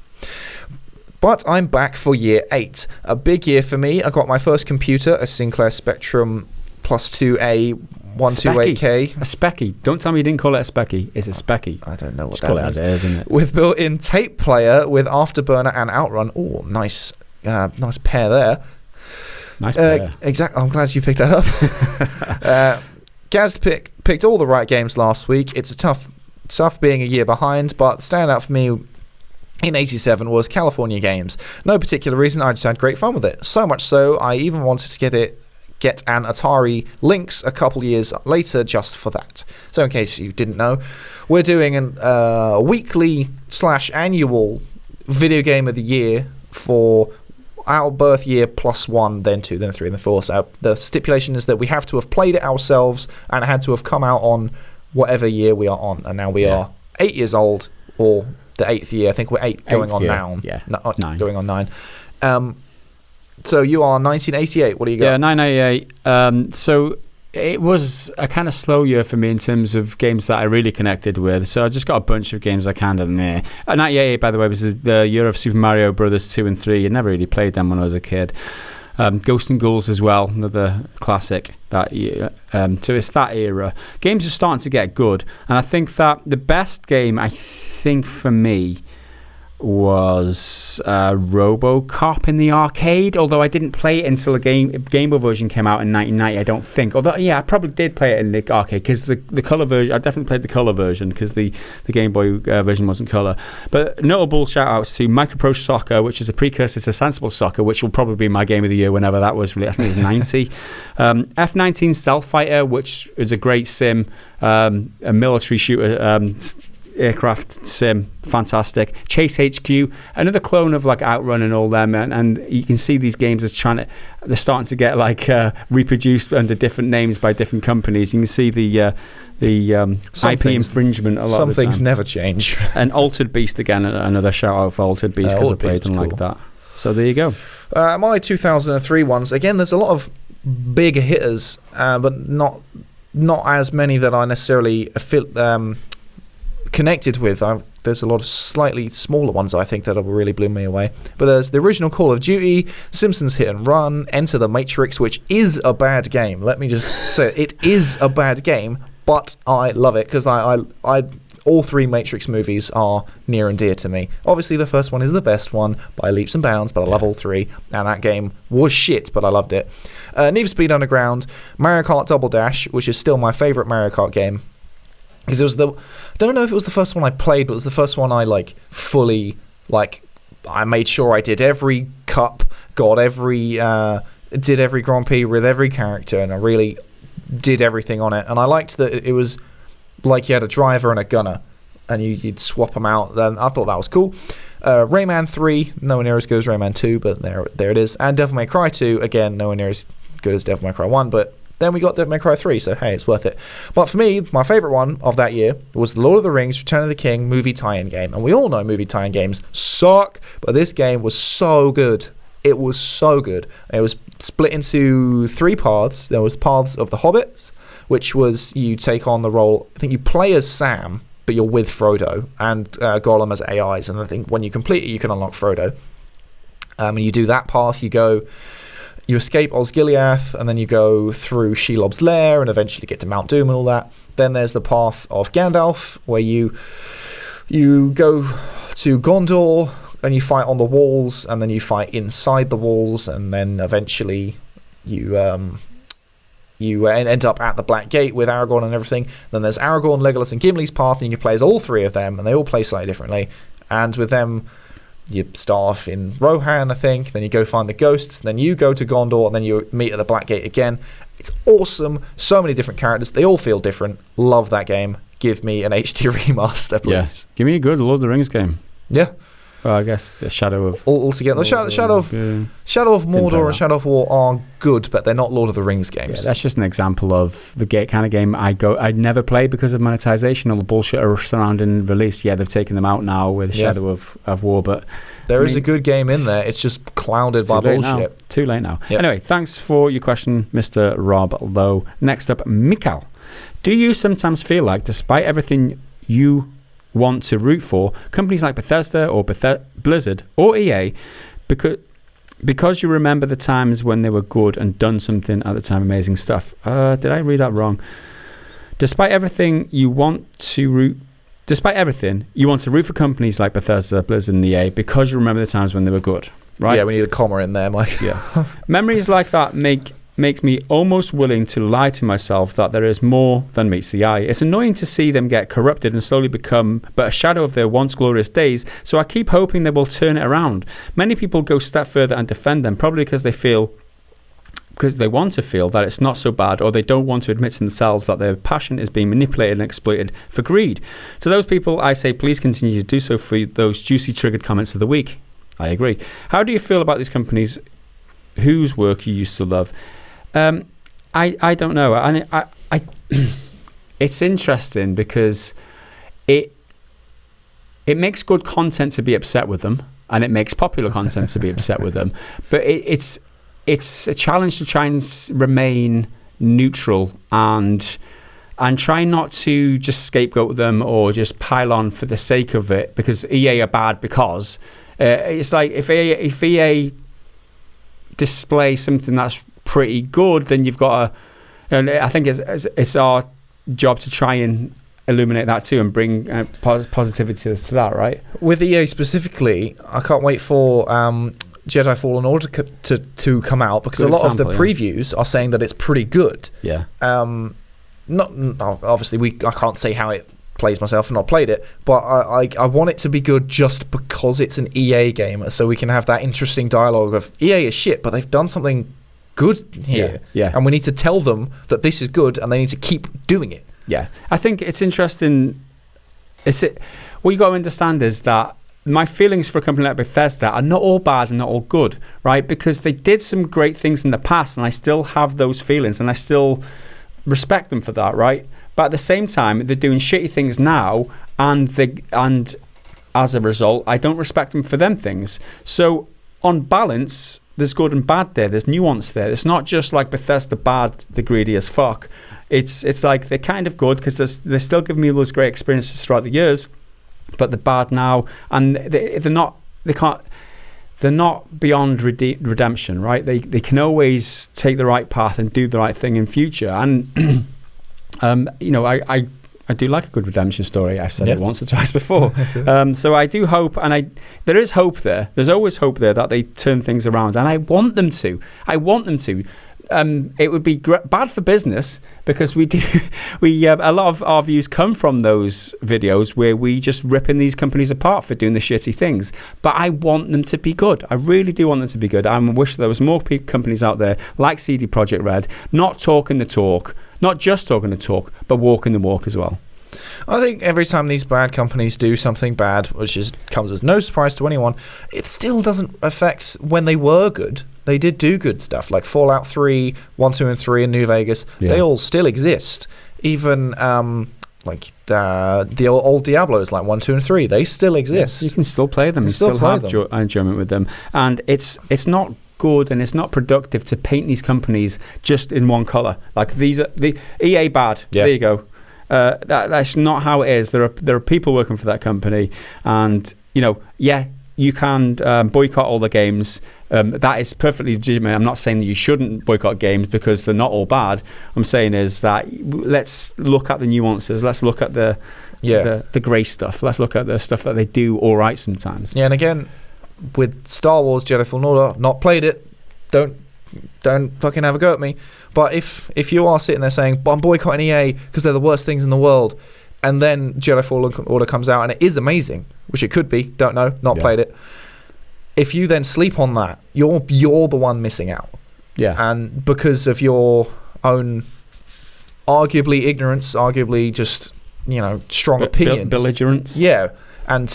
[SPEAKER 2] But I'm back for year 8. A big year for me. I got my first computer, a Sinclair Spectrum Plus 2A 128K.
[SPEAKER 1] A Specky. Don't tell me you didn't call it a Specky. It's a Specky.
[SPEAKER 2] I don't know what
[SPEAKER 1] just
[SPEAKER 2] that
[SPEAKER 1] call
[SPEAKER 2] is.
[SPEAKER 1] It as it is, isn't it?
[SPEAKER 2] With built-in tape player with Afterburner and Outrun. Oh, nice pair there.
[SPEAKER 1] Nice pair.
[SPEAKER 2] Exactly. I'm glad you picked that up. Gaz picked all the right games last week. It's a tough being a year behind, but the standout for me in 87 was California Games. No particular reason, I just had great fun with it. So much so, I even wanted to get an Atari Lynx a couple years later just for that. So in case you didn't know, we're doing a weekly/annual video game of the year for our birth year +1, then 2, then 3, then 4. So the stipulation is that we have to have played it ourselves and it had to have come out on whatever year we are on. And now we are 8 years old, or the 8th year. I think we're 8 going on now.
[SPEAKER 1] Yeah.
[SPEAKER 2] No, 9. Going on 9. So you are 1988. What do you got?
[SPEAKER 1] Yeah, 1988. So it was a kind of slow year for me in terms of games that I really connected with. So I just got a bunch of games I kind of meh. 1988, by the way, was the year of Super Mario Brothers 2 and 3. I never really played them when I was a kid. Ghosts and Ghouls as well, another classic that year. So it's that era. Games are starting to get good, and I think that the best game, I think for me, was RoboCop in the arcade, although I didn't play it until the Game Boy version came out in 1990, I don't think. Although, yeah, I probably did play it in the arcade, because the colour version, I definitely played the colour version, because the Game Boy version wasn't colour. But notable shout-outs to Micropro Soccer, which is a precursor to Sensible Soccer, which will probably be my game of the year whenever that was released. I think it was 90. F-19 Stealth Fighter, which is a great sim, a military shooter, aircraft sim, fantastic. Chase HQ, another clone of like Outrun and all them, and you can see these games are they're starting to get like reproduced under different names by different companies. You can see the IP infringement a lot
[SPEAKER 2] some
[SPEAKER 1] of the
[SPEAKER 2] things
[SPEAKER 1] time.
[SPEAKER 2] never change.
[SPEAKER 1] And Altered Beast, again, another shout out for Altered Beast, because I played them like that. So there you go.
[SPEAKER 2] My 2003 ones, again, there's a lot of big hitters, but not as many that I necessarily connected with. There's a lot of slightly smaller ones, I think, that really blew me away. But there's the original Call of Duty, Simpsons Hit and Run, Enter the Matrix, which is a bad game. Let me just say it is a bad game, but I love it, because I all three Matrix movies are near and dear to me. Obviously, the first one is the best one by leaps and bounds, but I love all three, and that game was shit, but I loved it. Need for Speed Underground, Mario Kart Double Dash, which is still my favourite Mario Kart game. Because it was I don't know if it was the first one I played, but it was the first one I fully I made sure I did every cup, did every Grand Prix with every character, and I really did everything on it. And I liked that it was like you had a driver and a gunner, and you'd swap them out. Then I thought that was cool. Rayman 3, nowhere near as good as Rayman 2, but there it is. And Devil May Cry 2, again, nowhere near as good as Devil May Cry 1, but then we got Devil May Cry 3, so hey, it's worth it. But for me, my favourite one of that year was The Lord of the Rings Return of the King movie tie-in game. And we all know movie tie-in games suck, but this game was so good. It was so good. It was split into 3 paths. There was paths of the Hobbits, which was you take on the role, I think you play as Sam, but you're with Frodo, and Gollum as AIs. And I think when you complete it, you can unlock Frodo. And you do that path, you escape Osgiliath, and then you go through Shelob's lair, and eventually get to Mount Doom and all that. Then there's the path of Gandalf, where you go to Gondor, and you fight on the walls, and then you fight inside the walls, and then eventually you end up at the Black Gate with Aragorn and everything. Then there's Aragorn, Legolas, and Gimli's path, and you can play as all 3 of them, and they all play slightly differently. And with them, you start off in Rohan, I think, then you go find the ghosts, then you go to Gondor, and then you meet at the Black Gate again. It's awesome. So many different characters. They all feel different. Love that game. Give me an HD remaster, please.
[SPEAKER 1] Yes. Give me a good Lord of the Rings game.
[SPEAKER 2] Yeah.
[SPEAKER 1] Well, I guess a Shadow of...
[SPEAKER 2] Altogether. Shadow of Mordor and Shadow of War are good, but they're not Lord of the Rings games.
[SPEAKER 1] Yeah, that's just an example of the kind of game I'd never play because of monetization, all the bullshit surrounding release. Yeah, they've taken them out now with Shadow of War, but...
[SPEAKER 2] There is a good game in there. It's just clouded by bullshit.
[SPEAKER 1] Too late now.
[SPEAKER 2] Yep.
[SPEAKER 1] Anyway, thanks for your question, Mr. Rob Lowe. Next up, Mikal. Do you sometimes feel like, despite everything you want to root for, companies like Bethesda or Blizzard or EA, because you remember the times when they were good and done something at the time, amazing stuff? Did I read that wrong? Despite everything, you want to root for companies like Bethesda, Blizzard, and EA because you remember the times when they were good, right?
[SPEAKER 2] Yeah, we need a comma in there, Mike.
[SPEAKER 1] Yeah. Memories like that makes me almost willing to lie to myself that there is more than meets the eye. It's annoying to see them get corrupted and slowly become but a shadow of their once glorious days, so I keep hoping they will turn it around. Many people go a step further and defend them, probably because they want to feel that it's not so bad, or they don't want to admit to themselves that their passion is being manipulated and exploited for greed. To those people, I say please continue to do so for those juicy triggered comments of the week. I agree. How do you feel about these companies whose work you used to love? I don't know. I it's interesting because it makes good content to be upset with them, and it makes popular content to be upset with them. But it's a challenge to try and remain neutral and try not to just scapegoat them or just pile on for the sake of it because EA are bad because it's like if EA display something that's pretty good, then you've got to, and I think it's our job to try and illuminate that too and bring positivity to that, right?
[SPEAKER 2] With EA specifically, I can't wait for Jedi Fallen Order to come out, because a lot of the previews are saying that it's pretty good.
[SPEAKER 1] Yeah.
[SPEAKER 2] Obviously, I can't say how it plays myself. I've not played it, but I want it to be good just because it's an EA game, so we can have that interesting dialogue of EA is shit, but they've done something good here.
[SPEAKER 1] Yeah.
[SPEAKER 2] And we need to tell them that this is good, and they need to keep doing it.
[SPEAKER 1] Yeah. I think it's interesting. What you got to understand is that my feelings for a company like Bethesda are not all bad and not all good, right? Because they did some great things in the past, and I still have those feelings, and I still respect them for that, right? But at the same time, they're doing shitty things now, and as a result, I don't respect them for them things. So on balance, there's good and bad there. There's nuance there. It's not just like Bethesda bad, they're greedy as fuck. It's like they're kind of good because they're still giving me those great experiences throughout the years, but they're bad now, and they're not beyond redemption, right? They can always take the right path and do the right thing in future. And I do like a good redemption story. I've said it once or twice before. So I do hope, and there is hope there. There's always hope there that they turn things around, and I want them to. It would be bad for business because a lot of our views come from those videos where we just ripping these companies apart for doing the shitty things. But I want them to be good. I really do want them to be good. I wish there was more companies out there like CD Projekt Red, not talking the talk, not just talking the talk, but walking the walk as well.
[SPEAKER 2] I think every time these bad companies do something bad, which comes as no surprise to anyone, it still doesn't affect when they were good. They did do good stuff, like Fallout 3, 1, 2, and 3 in New Vegas. Yeah. They all still exist. Even like the old Diablos, like 1, 2, and 3, they still exist.
[SPEAKER 1] You can still play them. You still have enjoyment with them. And it's not good and it's not productive to paint these companies just in one colour. Like these are the EA bad. Yeah. There you go. That's not how it is. There are people working for that company, and you can boycott all the games. That is perfectly legitimate. I'm not saying that you shouldn't boycott games because they're not all bad. I'm saying is that let's look at the nuances. Let's look at the grey stuff. Let's look at the stuff that they do all right sometimes.
[SPEAKER 2] Yeah, and again, with Star Wars Jedi Fallen Order, not played it. Don't fucking have a go at me. But if you are sitting there saying, I'm boycotting EA because they're the worst things in the world, and then Jedi Fallen Order comes out and it is amazing, which it could be, don't know, not played it. If you then sleep on that, you're the one missing out.
[SPEAKER 1] Yeah.
[SPEAKER 2] And because of your own arguably ignorance, arguably just, strong opinions.
[SPEAKER 1] Belligerence.
[SPEAKER 2] Yeah. And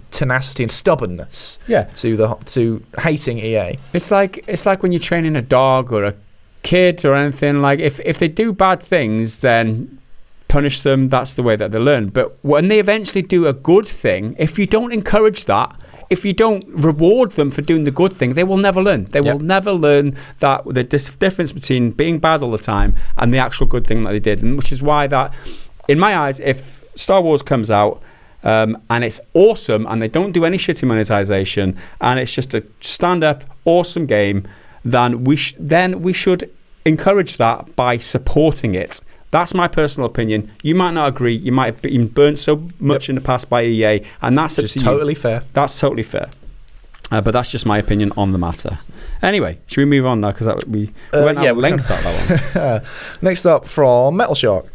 [SPEAKER 2] tenacity and stubbornness.
[SPEAKER 1] Yeah.
[SPEAKER 2] To hating EA.
[SPEAKER 1] It's like when you're training a dog or a kid or anything. Like if they do bad things, then punish them. That's the way that they learn. But when they eventually do a good thing, if you don't encourage that, if you don't reward them for doing the good thing, they will never learn. They will never learn that the difference between being bad all the time and the actual good thing that they did. And which is why that, in my eyes, if Star Wars comes out and it's awesome and they don't do any shitty monetization and it's just a stand-up awesome game, then we should encourage that by supporting it. That's my personal opinion. You might not agree. You might have been burnt so much in the past by EA, and that's just
[SPEAKER 2] totally fair.
[SPEAKER 1] That's totally fair. But that's just my opinion on the matter. Anyway, should we move on now? Because we went out length out that one.
[SPEAKER 2] Next up from Metal Shark.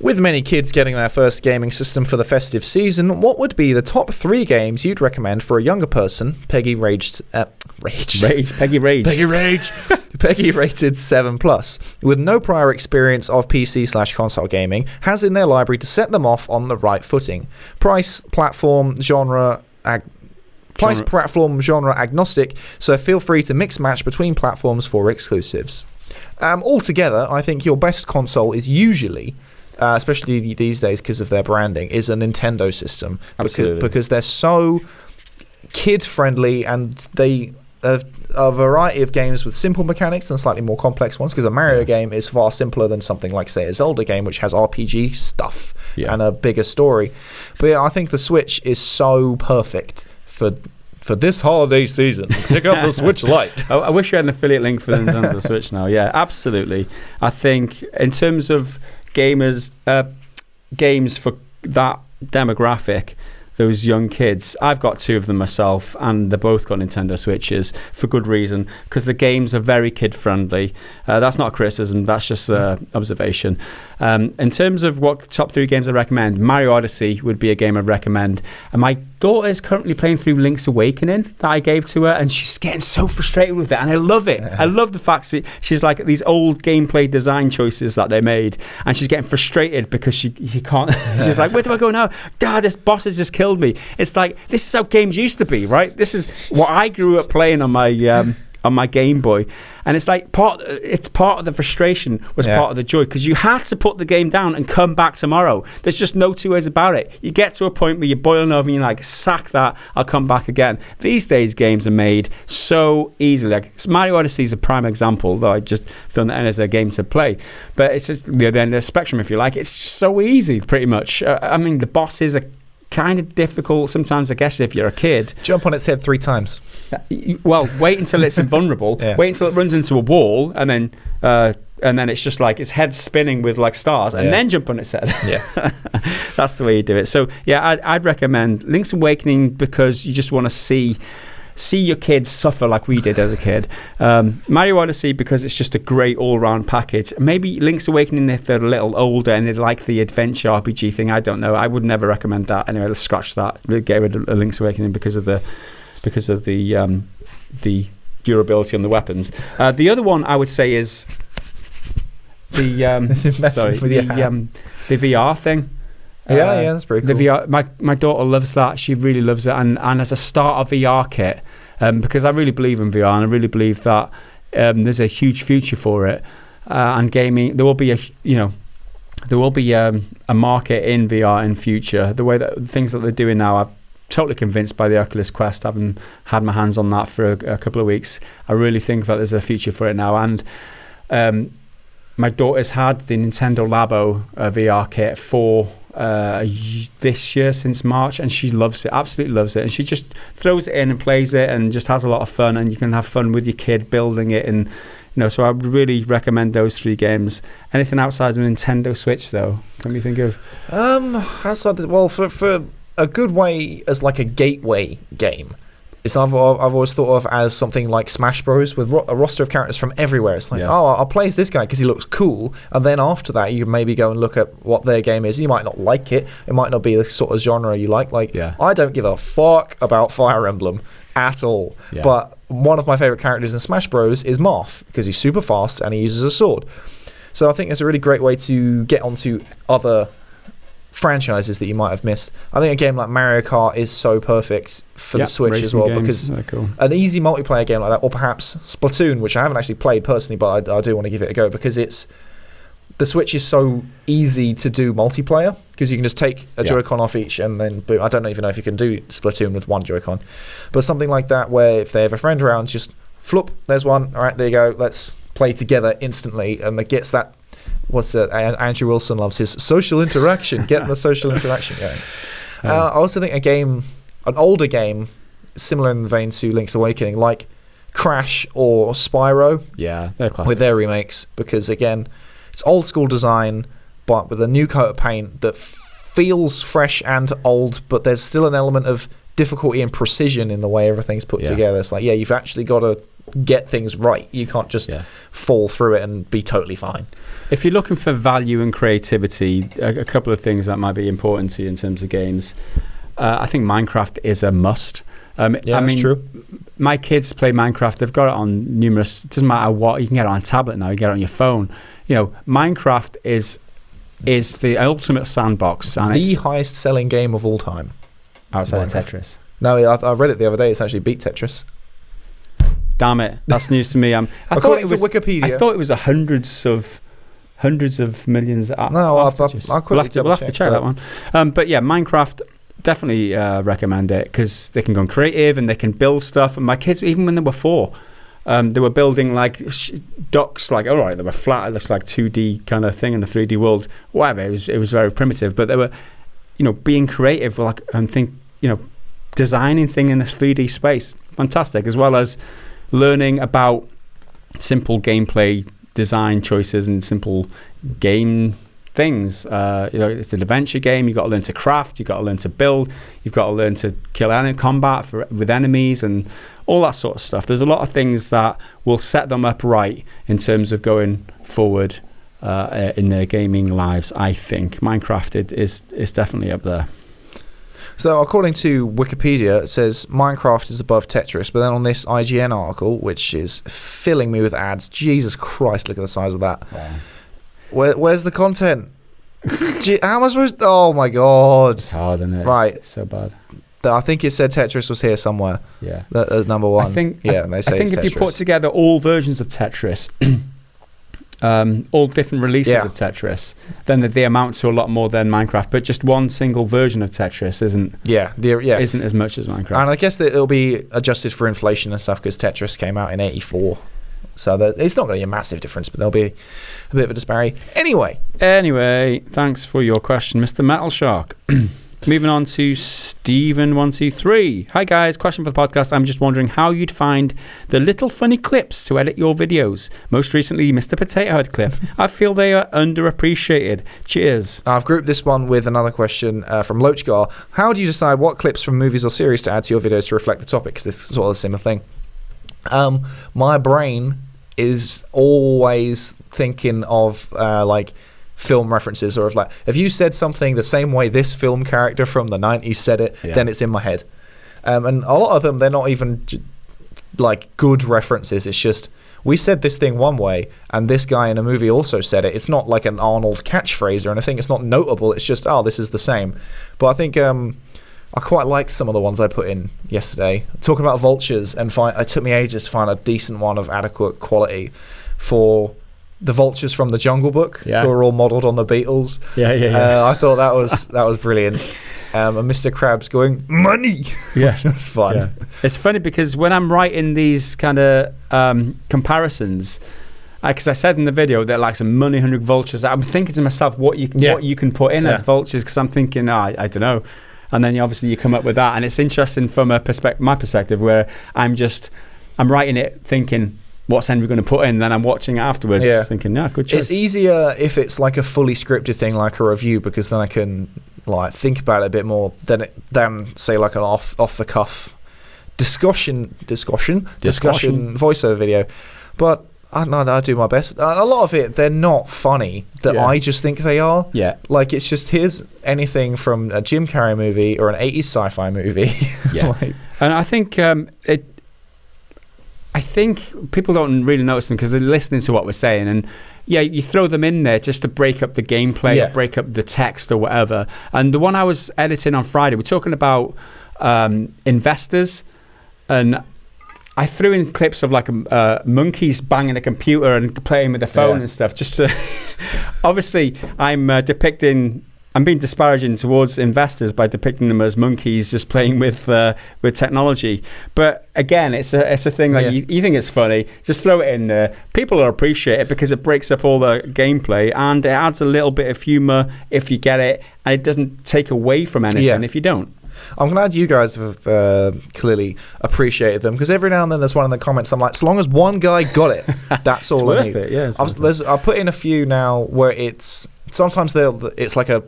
[SPEAKER 2] With many kids getting their first gaming system for the festive season, what would be the top 3 games you'd recommend for a younger person? Peggy rated 7+, with no prior experience of PC/console gaming, has in their library to set them off on the right footing. Price, platform, genre agnostic, so feel free to mix match between platforms for exclusives. Altogether, I think your best console is usually, especially these days because of their branding, is a Nintendo system.
[SPEAKER 1] Absolutely.
[SPEAKER 2] Because they're so kid-friendly and they have a variety of games with simple mechanics and slightly more complex ones, because a Mario game is far simpler than something like, say, a Zelda game, which has RPG stuff and a bigger story. But yeah, I think the Switch is so perfect for this holiday season. Pick up the Switch Lite.
[SPEAKER 1] I wish we had an affiliate link for the Switch now. Yeah, absolutely. I think in terms of gamers, games for that demographic, those young kids. I've got 2 of them myself, and they're both got Nintendo Switches for good reason, because the games are very kid friendly. That's not a criticism, that's just observation. In terms of what top 3 games I recommend, Mario Odyssey would be a game I'd recommend. And my daughter is currently playing through Link's Awakening that I gave to her, and she's getting so frustrated with it, and I love it. I love the fact that she's like these old gameplay design choices that they made, and she's getting frustrated because she can't. She's like, where do I go now? Dad, this boss has just killed me. It's like, this is how games used to be, right? This is what I grew up playing on my Game Boy, and it's like part of the frustration was part of the joy, because you had to put the game down and come back tomorrow. There's just no 2 ways about it. You get to a point where you're boiling over and you're like, sack that, I'll come back again. These days games are made so easily. Like Mario Odyssey is a prime example, though I just thrown that in as a game to play, but it's just the other end of the spectrum, if you like. It's just so easy, pretty much. I mean, the bosses are kind of difficult sometimes, I guess, if you're a kid.
[SPEAKER 2] Jump on its head 3 times.
[SPEAKER 1] Well, wait until it's invulnerable. Wait until it runs into a wall, and then it's just like its head spinning with like stars, and then jump on its head. That's the way you do it. So yeah, I'd recommend Link's Awakening, because you just want to see your kids suffer like we did as a kid. Mario Odyssey, because it's just a great all-round package. Maybe Link's Awakening if they're a little older and they like the adventure RPG thing. I don't know. I would never recommend that. Anyway, let's scratch that. Get rid of Link's Awakening because of the durability on the weapons. The other one I would say is the VR thing.
[SPEAKER 2] Yeah, that's pretty cool.
[SPEAKER 1] The VR, my daughter loves that. She really loves it, and as a starter VR kit, because I really believe in VR, and I really believe that there's a huge future for it, and gaming. There will be a market in VR in future. The way that things that they're doing now, I'm totally convinced by the Oculus Quest. Having had my hands on that for a couple of weeks, I really think that there's a future for it now. And my daughter's had the Nintendo Labo VR kit for this year, since March, and she loves it, absolutely loves it, and she just throws it in and plays it and just has a lot of fun, and you can have fun with your kid building it. And so I would really recommend those 3 games. Anything outside of Nintendo Switch though, can we think of?
[SPEAKER 2] Outside this, well, for a good way as like a gateway game, it's I've always thought of as something like Smash Bros. With a roster of characters from everywhere. It's like, I'll play as this guy because he looks cool, and then after that you maybe go and look at what their game is. You might not like it. It might not be the sort of genre you like. I don't give a fuck about Fire Emblem at all. But one of my favorite characters in Smash Bros. Is Marth, because he's super fast and he uses a sword. So I think it's a really great way to get onto other franchises that you might have missed. I think a game like Mario Kart is so perfect for the Switch as well, because an easy multiplayer game like that, or perhaps Splatoon, which I haven't actually played personally, but I do want to give it a go, because the Switch is so easy to do multiplayer, because you can just take a Joy-Con off each and then boom. I don't even know if you can do Splatoon with one Joy-Con, but something like that where if they have a friend around, just flip, there's one, all right, there you go, let's play together instantly, and it gets that. What's that? Andrew Wilson loves his social interaction, getting the social interaction going. I also think an older game, similar in the vein to Link's Awakening, like Crash or Spyro,
[SPEAKER 1] they're classics,
[SPEAKER 2] with their remakes, because again, it's old school design, but with a new coat of paint that feels fresh and old, but there's still an element of difficulty and precision in the way everything's put together. It's like, you've actually got to get things right. You can't just fall through it and be totally fine.
[SPEAKER 1] If you're looking for value and creativity, a couple of things that might be important to you in terms of games. I think Minecraft is a must.
[SPEAKER 2] That's true.
[SPEAKER 1] My kids play Minecraft. They've got it on numerous. It doesn't matter what. You can get it on a tablet now. You get it on your phone. Minecraft is the ultimate sandbox, and
[SPEAKER 2] the highest selling game of all time,
[SPEAKER 1] outside of Tetris.
[SPEAKER 2] No, I read it the other day. It's actually beat Tetris.
[SPEAKER 1] Damn it, that's news to me.
[SPEAKER 2] According to Wikipedia,
[SPEAKER 1] I thought it was hundreds of millions.
[SPEAKER 2] No,
[SPEAKER 1] we'll have to check that one. But yeah, Minecraft, definitely recommend it, because they can go creative and they can build stuff. And my kids, even when they were 4, they were building like ducks. Like, all right, they were flat. It looks like 2D kind of thing in the 3D world. Whatever. It was very primitive, but they were, being creative, like, and designing thing in a 3D space. Fantastic, as well as learning about simple gameplay design choices and simple game things. It's an adventure game. You've got to learn to craft. You've got to learn to build. You've got to learn to kill combat with enemies and all that sort of stuff. There's a lot of things that will set them up right in terms of going forward in their gaming lives. I think Minecraft is definitely up there.
[SPEAKER 2] So according to Wikipedia, it says Minecraft is above Tetris, but then on this IGN article, which is filling me with ads, Jesus Christ, look at the size of that. Wow. Where's the content? How am I supposed to... Oh my God.
[SPEAKER 1] It's hard, isn't it?
[SPEAKER 2] Right.
[SPEAKER 1] It's so bad.
[SPEAKER 2] I think it said Tetris was here somewhere.
[SPEAKER 1] Yeah.
[SPEAKER 2] Number one.
[SPEAKER 1] I think
[SPEAKER 2] if
[SPEAKER 1] you put together all versions of Tetris... all different releases of Tetris, then they amount to a lot more than Minecraft. But just one single version of Tetris isn't as much as Minecraft. And
[SPEAKER 2] I guess that it'll be adjusted for inflation and stuff because Tetris came out in '84, so it's not going to be a massive difference, but there'll be a bit of a disparity. Anyway,
[SPEAKER 1] thanks for your question, Mr. Metal Shark. Moving on to Stephen123. Hi guys, question for the podcast. I'm just wondering how you'd find the little funny clips to edit your videos. Most recently, Mr. Potato Head clip. I feel they are underappreciated. Cheers.
[SPEAKER 2] I've grouped this one with another question from Loachgar. How do you decide what clips from movies or series to add to your videos to reflect the topic? Because this is sort of a similar thing. My brain is always thinking of film references, or if you said something the same way this film character from the 90s said it, then it's in my head. And a lot of them, they're not even good references. It's just, we said this thing one way and this guy in a movie also said it. It's not like an Arnold catchphrase or anything. It's not notable. It's just, this is the same. But I think I quite liked some of the ones I put in yesterday. Talking about vultures, and it took me ages to find a decent one of adequate quality for the vultures from the Jungle Book, who are all modelled on the Beatles. I thought that was brilliant. And Mr. Krabs going, money! Yeah. It was fun.
[SPEAKER 1] Yeah. It's funny because when I'm writing these kind of comparisons, because I said in the video that like some money-hungry vultures, I'm thinking to myself what you can put in as vultures, because I'm thinking, I don't know. And then obviously you come up with that. And it's interesting from my perspective, where I'm writing it thinking, what's Henry going to put in? Then I'm watching it afterwards, thinking, good choice.
[SPEAKER 2] It's easier if it's like a fully scripted thing, like a review, because then I can think about it a bit more than say like an off the cuff discussion voiceover video. But I do my best. A lot of it, they're not funny. I just think they are. Yeah. It's just, here's anything from a Jim Carrey movie or an 80s sci-fi movie.
[SPEAKER 1] Yeah. And I think I think people don't really notice them because they're listening to what we're saying, and you throw them in there just to break up the gameplay, or break up the text or whatever. And the one I was editing on Friday, we're talking about investors, and I threw in clips of monkeys banging a computer and playing with the phone and stuff. Just to obviously, I'm being disparaging towards investors by depicting them as monkeys just playing with technology. But again, it's a thing you think it's funny, just throw it in there. People will appreciate it because it breaks up all the gameplay and it adds a little bit of humour if you get it, and it doesn't take away from anything if you don't.
[SPEAKER 2] I'm glad you guys have clearly appreciated them, because every now and then there's one in the comments I'm like, as long as one guy got it, that's all I need. I put in a few now where sometimes it's like a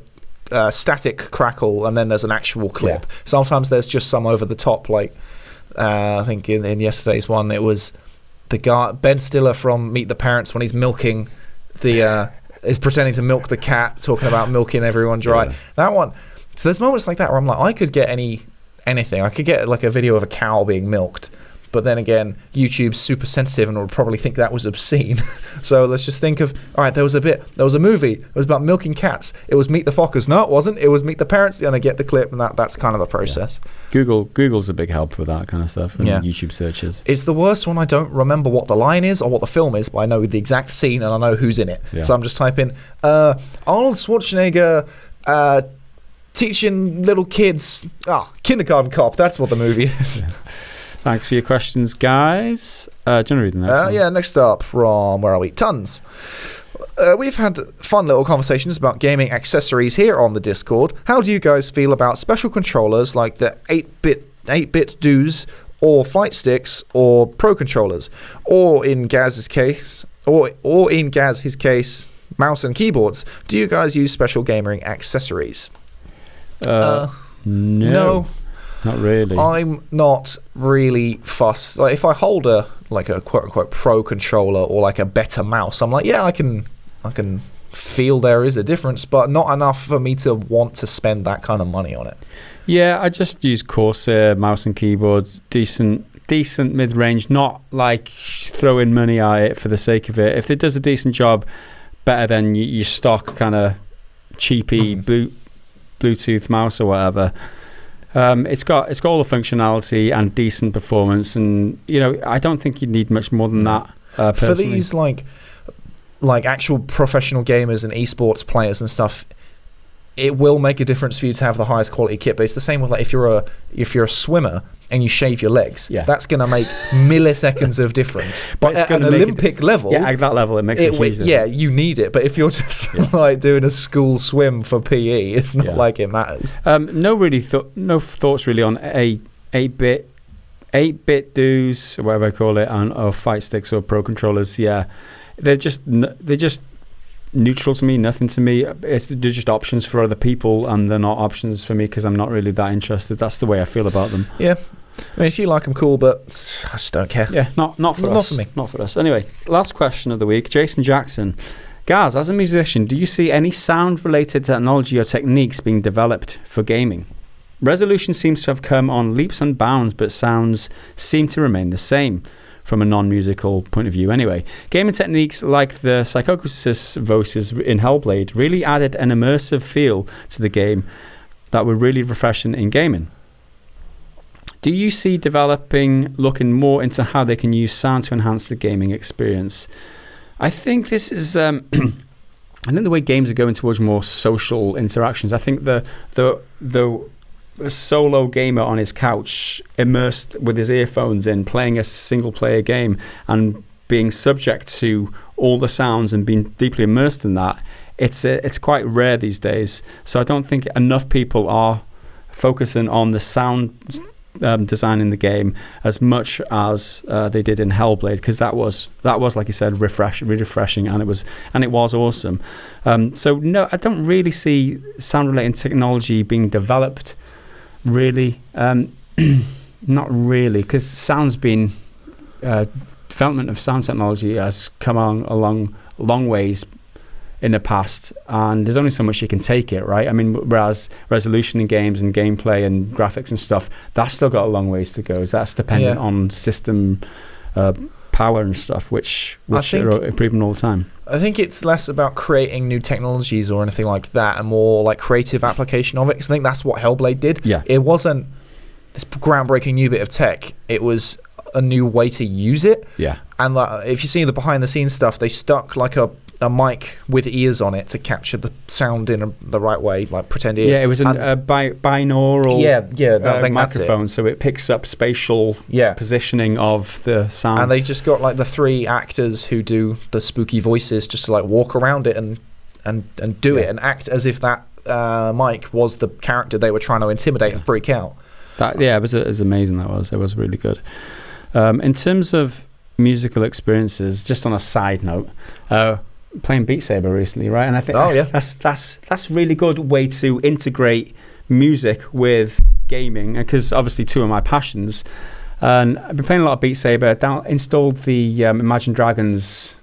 [SPEAKER 2] static crackle and then there's an actual clip. Sometimes there's just some over the top, I think in yesterday's one it was the guy Ben Stiller from Meet the Parents when he's milking is pretending to milk the cat, talking about milking everyone dry. That one. So there's moments like that where I'm like, I could get anything. I could get a video of a cow being milked. But then again, YouTube's super sensitive and would probably think that was obscene. So let's just think of, all right, there was a movie. It was about milking cats. It was Meet the Fockers. No, it wasn't. It was Meet the Parents. And I get the clip, and that's kind of the process.
[SPEAKER 1] Yeah. Google's a big help with that kind of stuff, and YouTube searches.
[SPEAKER 2] It's the worst when I don't remember what the line is or what the film is, but I know the exact scene and I know who's in it. Yeah. So I'm just typing, Arnold Schwarzenegger teaching little kids, Kindergarten Cop. That's what the movie is. Yeah.
[SPEAKER 1] Thanks for your questions, guys. Do you want to read the next one?
[SPEAKER 2] Next up from, where are we? Tons. We've had fun little conversations about gaming accessories here on the Discord. How do you guys feel about special controllers like the 8-bit doos, or fight sticks, or pro controllers? Or in Gaz's case, mouse and keyboards. Do you guys use special gaming accessories?
[SPEAKER 1] No, not really.
[SPEAKER 2] I'm not really fussed. Like if I hold a quote unquote pro controller or like a better mouse, I'm like, yeah, I can feel there is a difference, but not enough for me to want to spend that kind of money on it.
[SPEAKER 1] Yeah, I just use Corsair mouse and keyboard, decent mid-range, not like throwing money at it for the sake of it. If it does a decent job, better than your stock kind of cheapy Bluetooth mouse or whatever. It's got all the functionality and decent performance, and I don't think you need much more than that.
[SPEAKER 2] For these like actual professional gamers and esports players and stuff, it will make a difference for you to have the highest quality kit. But it's the same with like if you're a swimmer and you shave your legs, that's going to make milliseconds of difference. But at an Olympic level,
[SPEAKER 1] at that level, it makes a huge difference.
[SPEAKER 2] Yeah, you need it. But if you're just like doing a school swim for PE, it's not like it matters.
[SPEAKER 1] No thoughts really on 8-bit doos, or whatever I call it, or fight sticks or pro controllers. Yeah, they're just neutral to me, nothing to me. They're just options for other people, and they're not options for me because I'm not really that interested. That's the way I feel about them.
[SPEAKER 2] Yeah, I mean, if you like them, cool, but I just don't care.
[SPEAKER 1] Yeah, not for us. Not for me. Not for us. Anyway, last question of the week, Jason Jackson. Gaz, as a musician, do you see any sound-related technology or techniques being developed for gaming? Resolution seems to have come on leaps and bounds, but sounds seem to remain the same. From a non-musical point of view anyway. Gaming techniques like the psychosis voices in Hellblade really added an immersive feel to the game that were really refreshing in gaming. Do you see developing looking more into how they can use sound to enhance the gaming experience? I think this is... I think the way games are going towards more social interactions. I think the a solo gamer on his couch, immersed with his earphones in, playing a single player game and being subject to all the sounds and being deeply immersed in that, it's quite rare these days. So I don't think enough people are focusing on the sound design in the game as much as they did in Hellblade, because that was like you said, really refreshing, and it was awesome. So no, I don't really see sound related technology being developed. Really, not really, because development of sound technology has come on a long ways in the past, and there's only so much you can take it, right? I mean, whereas resolution in games and gameplay and graphics and stuff, that's still got a long ways to go. That's dependent on system power and stuff, which are improving all the time.
[SPEAKER 2] I think it's less about creating new technologies or anything like that, and more like creative application of it. Because I think that's what Hellblade did.
[SPEAKER 1] Yeah.
[SPEAKER 2] It wasn't this groundbreaking new bit of tech. It was a new way to use it.
[SPEAKER 1] Yeah. And
[SPEAKER 2] if you see the behind the scenes stuff, they stuck like a mic with ears on it to capture the sound in the right way, like pretend ears.
[SPEAKER 1] Yeah, it was a binaural microphone, so it picks up spatial positioning of the sound.
[SPEAKER 2] And they just got like the 3 actors who do the spooky voices just to like walk around it and do it and act as if that mic was the character they were trying to intimidate and freak out.
[SPEAKER 1] It was amazing. It was really good. In terms of musical experiences, just on a side note, playing Beat Saber recently, right? And I think that's a really good way to integrate music with gaming, because obviously 2 of my passions. And I've been playing a lot of Beat Saber. Installed the Imagine Dragons,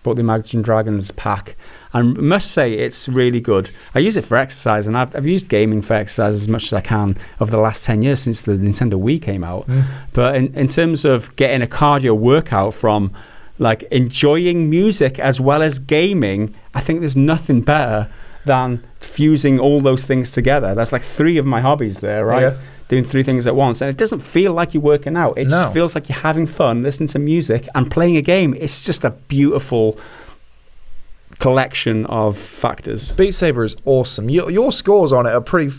[SPEAKER 1] bought the Imagine Dragons pack, and must say it's really good. I use it for exercise, and I've used gaming for exercise as much as I can over the last 10 years since the Nintendo Wii came out. But in terms of getting a cardio workout from like enjoying music as well as gaming, I think there's nothing better than fusing all those things together. That's like 3 of my hobbies there, right? Yeah. Doing 3 things at once, and it doesn't feel like you're working out. It just feels like you're having fun, listening to music and playing a game. It's just a beautiful collection of factors.
[SPEAKER 2] Beat Saber is awesome. Your scores on it are pretty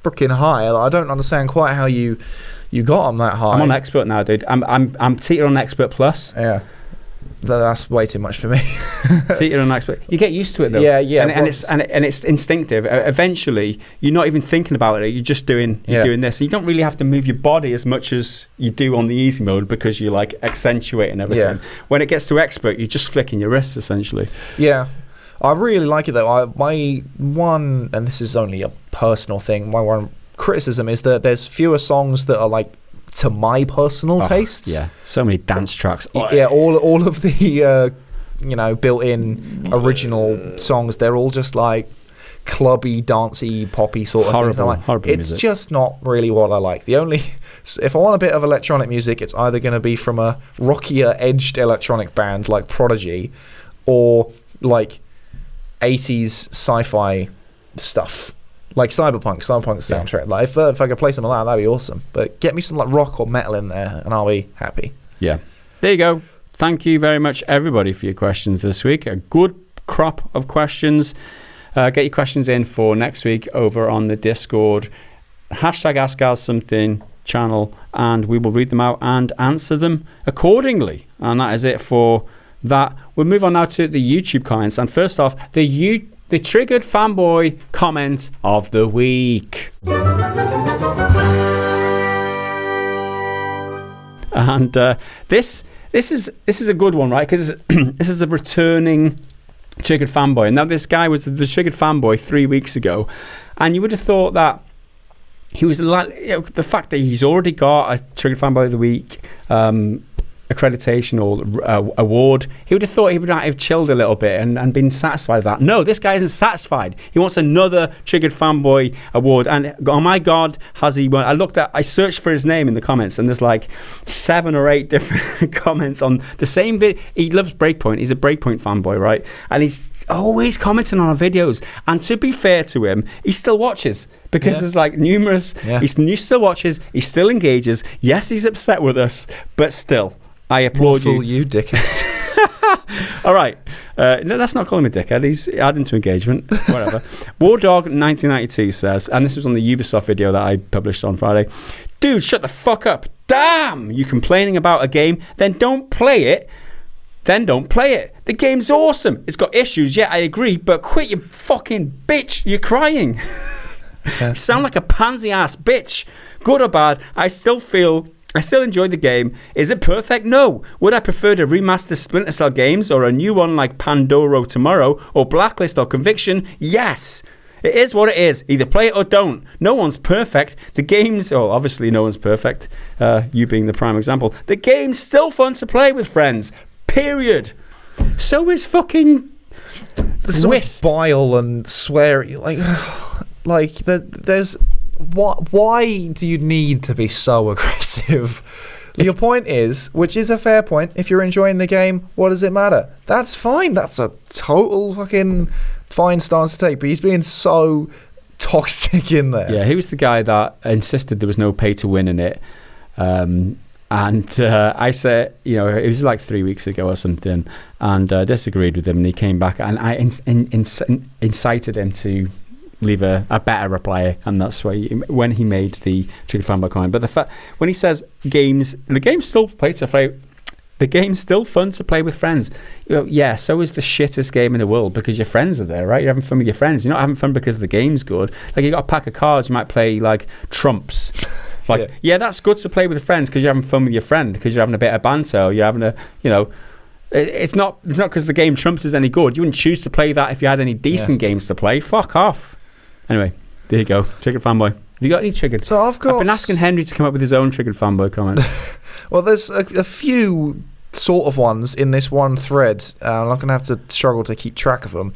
[SPEAKER 2] freaking high. I don't understand quite how you got them that high.
[SPEAKER 1] I'm on expert now, dude. I'm teeter on expert plus.
[SPEAKER 2] Yeah. That's way too much for me.
[SPEAKER 1] Teeter on expert. You get used to it though.
[SPEAKER 2] Yeah.
[SPEAKER 1] And it's instinctive. Eventually, you're not even thinking about it. You're just doing this. And you don't really have to move your body as much as you do on the easy mode, because you're like accentuating everything. Yeah. When it gets to expert, you're just flicking your wrists essentially.
[SPEAKER 2] Yeah. I really like it though. My one, and this is only a personal thing, my one criticism is that there's fewer songs that are like to my personal tastes.
[SPEAKER 1] Yeah, so many dance tracks.
[SPEAKER 2] Yeah, all of the built-in original songs, they're all just like clubby, dancey, poppy sort of things.
[SPEAKER 1] Horrible
[SPEAKER 2] it's
[SPEAKER 1] music. Just
[SPEAKER 2] not really what I like. If I want a bit of electronic music, it's either going to be from a rockier, edged electronic band like Prodigy, or like 80s sci-fi stuff. Like Cyberpunk soundtrack. Like if I could play some of that, that'd be awesome. But get me some like rock or metal in there, and I'll be happy.
[SPEAKER 1] Yeah, there you go. Thank you very much, everybody, for your questions this week. A good crop of questions. Get your questions in for next week over on the Discord. #AskUsSomething channel, and we will read them out and answer them accordingly. And that is it for that. We'll move on now to the YouTube comments. And first off, the Triggered Fanboy comment of the week. And this is a good one, right? Because this is a returning Triggered Fanboy. And now this guy was the Triggered Fanboy 3 weeks ago, and you would have thought that he was like, the fact that he's already got a Triggered Fanboy of the Week accreditation or award, he would have thought he would have chilled a little bit and been satisfied with that. No, this guy isn't satisfied. He wants another Triggered Fanboy award, and oh my god, has he won. I searched for his name in the comments, and there's like 7 or 8 different comments on the same video. He loves Breakpoint. He's a Breakpoint fanboy, right? And he's always commenting on our videos, and to be fair to him, he still watches, because there's like numerous, he still watches, he still engages. Yes, he's upset with us, but still, I applaud you.
[SPEAKER 2] You dickhead.
[SPEAKER 1] All right. No, let's not call him a dickhead. He's adding to engagement. Whatever. Wardog1992 says, and this was on the Ubisoft video that I published on Friday, dude, shut the fuck up. Damn, you complaining about a game, then don't play it. The game's awesome. It's got issues, yeah, I agree, but quit, you fucking bitch. You're crying. You sound like a pansy-ass bitch. Good or bad, I still enjoy the game. Is it perfect? No. Would I prefer to remaster Splinter Cell games or a new one like Pandoro Tomorrow or Blacklist or Conviction? Yes. It is what it is. Either play it or don't. No one's perfect. The game's... Oh, obviously no one's perfect. You being the prime example. The game's still fun to play with friends. Period. So is fucking...
[SPEAKER 2] There's so much bile and swearing. Like there's... Why do you need to be so aggressive? Your point is, which is a fair point, if you're enjoying the game, what does it matter? That's fine. That's a total fucking fine stance to take. But he's being so toxic in there.
[SPEAKER 1] Yeah, he was the guy that insisted there was no pay to win in it. And I said, it was like 3 weeks ago or something, and disagreed with him, and he came back, and I incited him to leave a better reply, and that's why when he made the Triggered Fanboy comment. But the fact when he says the game's still fun to play with friends. Yeah, so is the shittest game in the world, because your friends are there, right? You're having fun with your friends. You're not having fun because the game's good. Like, you got a pack of cards, you might play like trumps. Like, yeah, that's good to play with friends because you're having fun with your friend, because you're having a bit of banter, or you're having it's not because the game trumps is any good. You wouldn't choose to play that if you had any decent games to play. Fuck off. Anyway, there you go. Triggered Fanboy. Have you got any triggered?
[SPEAKER 2] So I've been
[SPEAKER 1] asking Henry to come up with his own Triggered Fanboy comment.
[SPEAKER 2] Well, there's a few sort of ones in this one thread. I'm not going to have to struggle to keep track of them.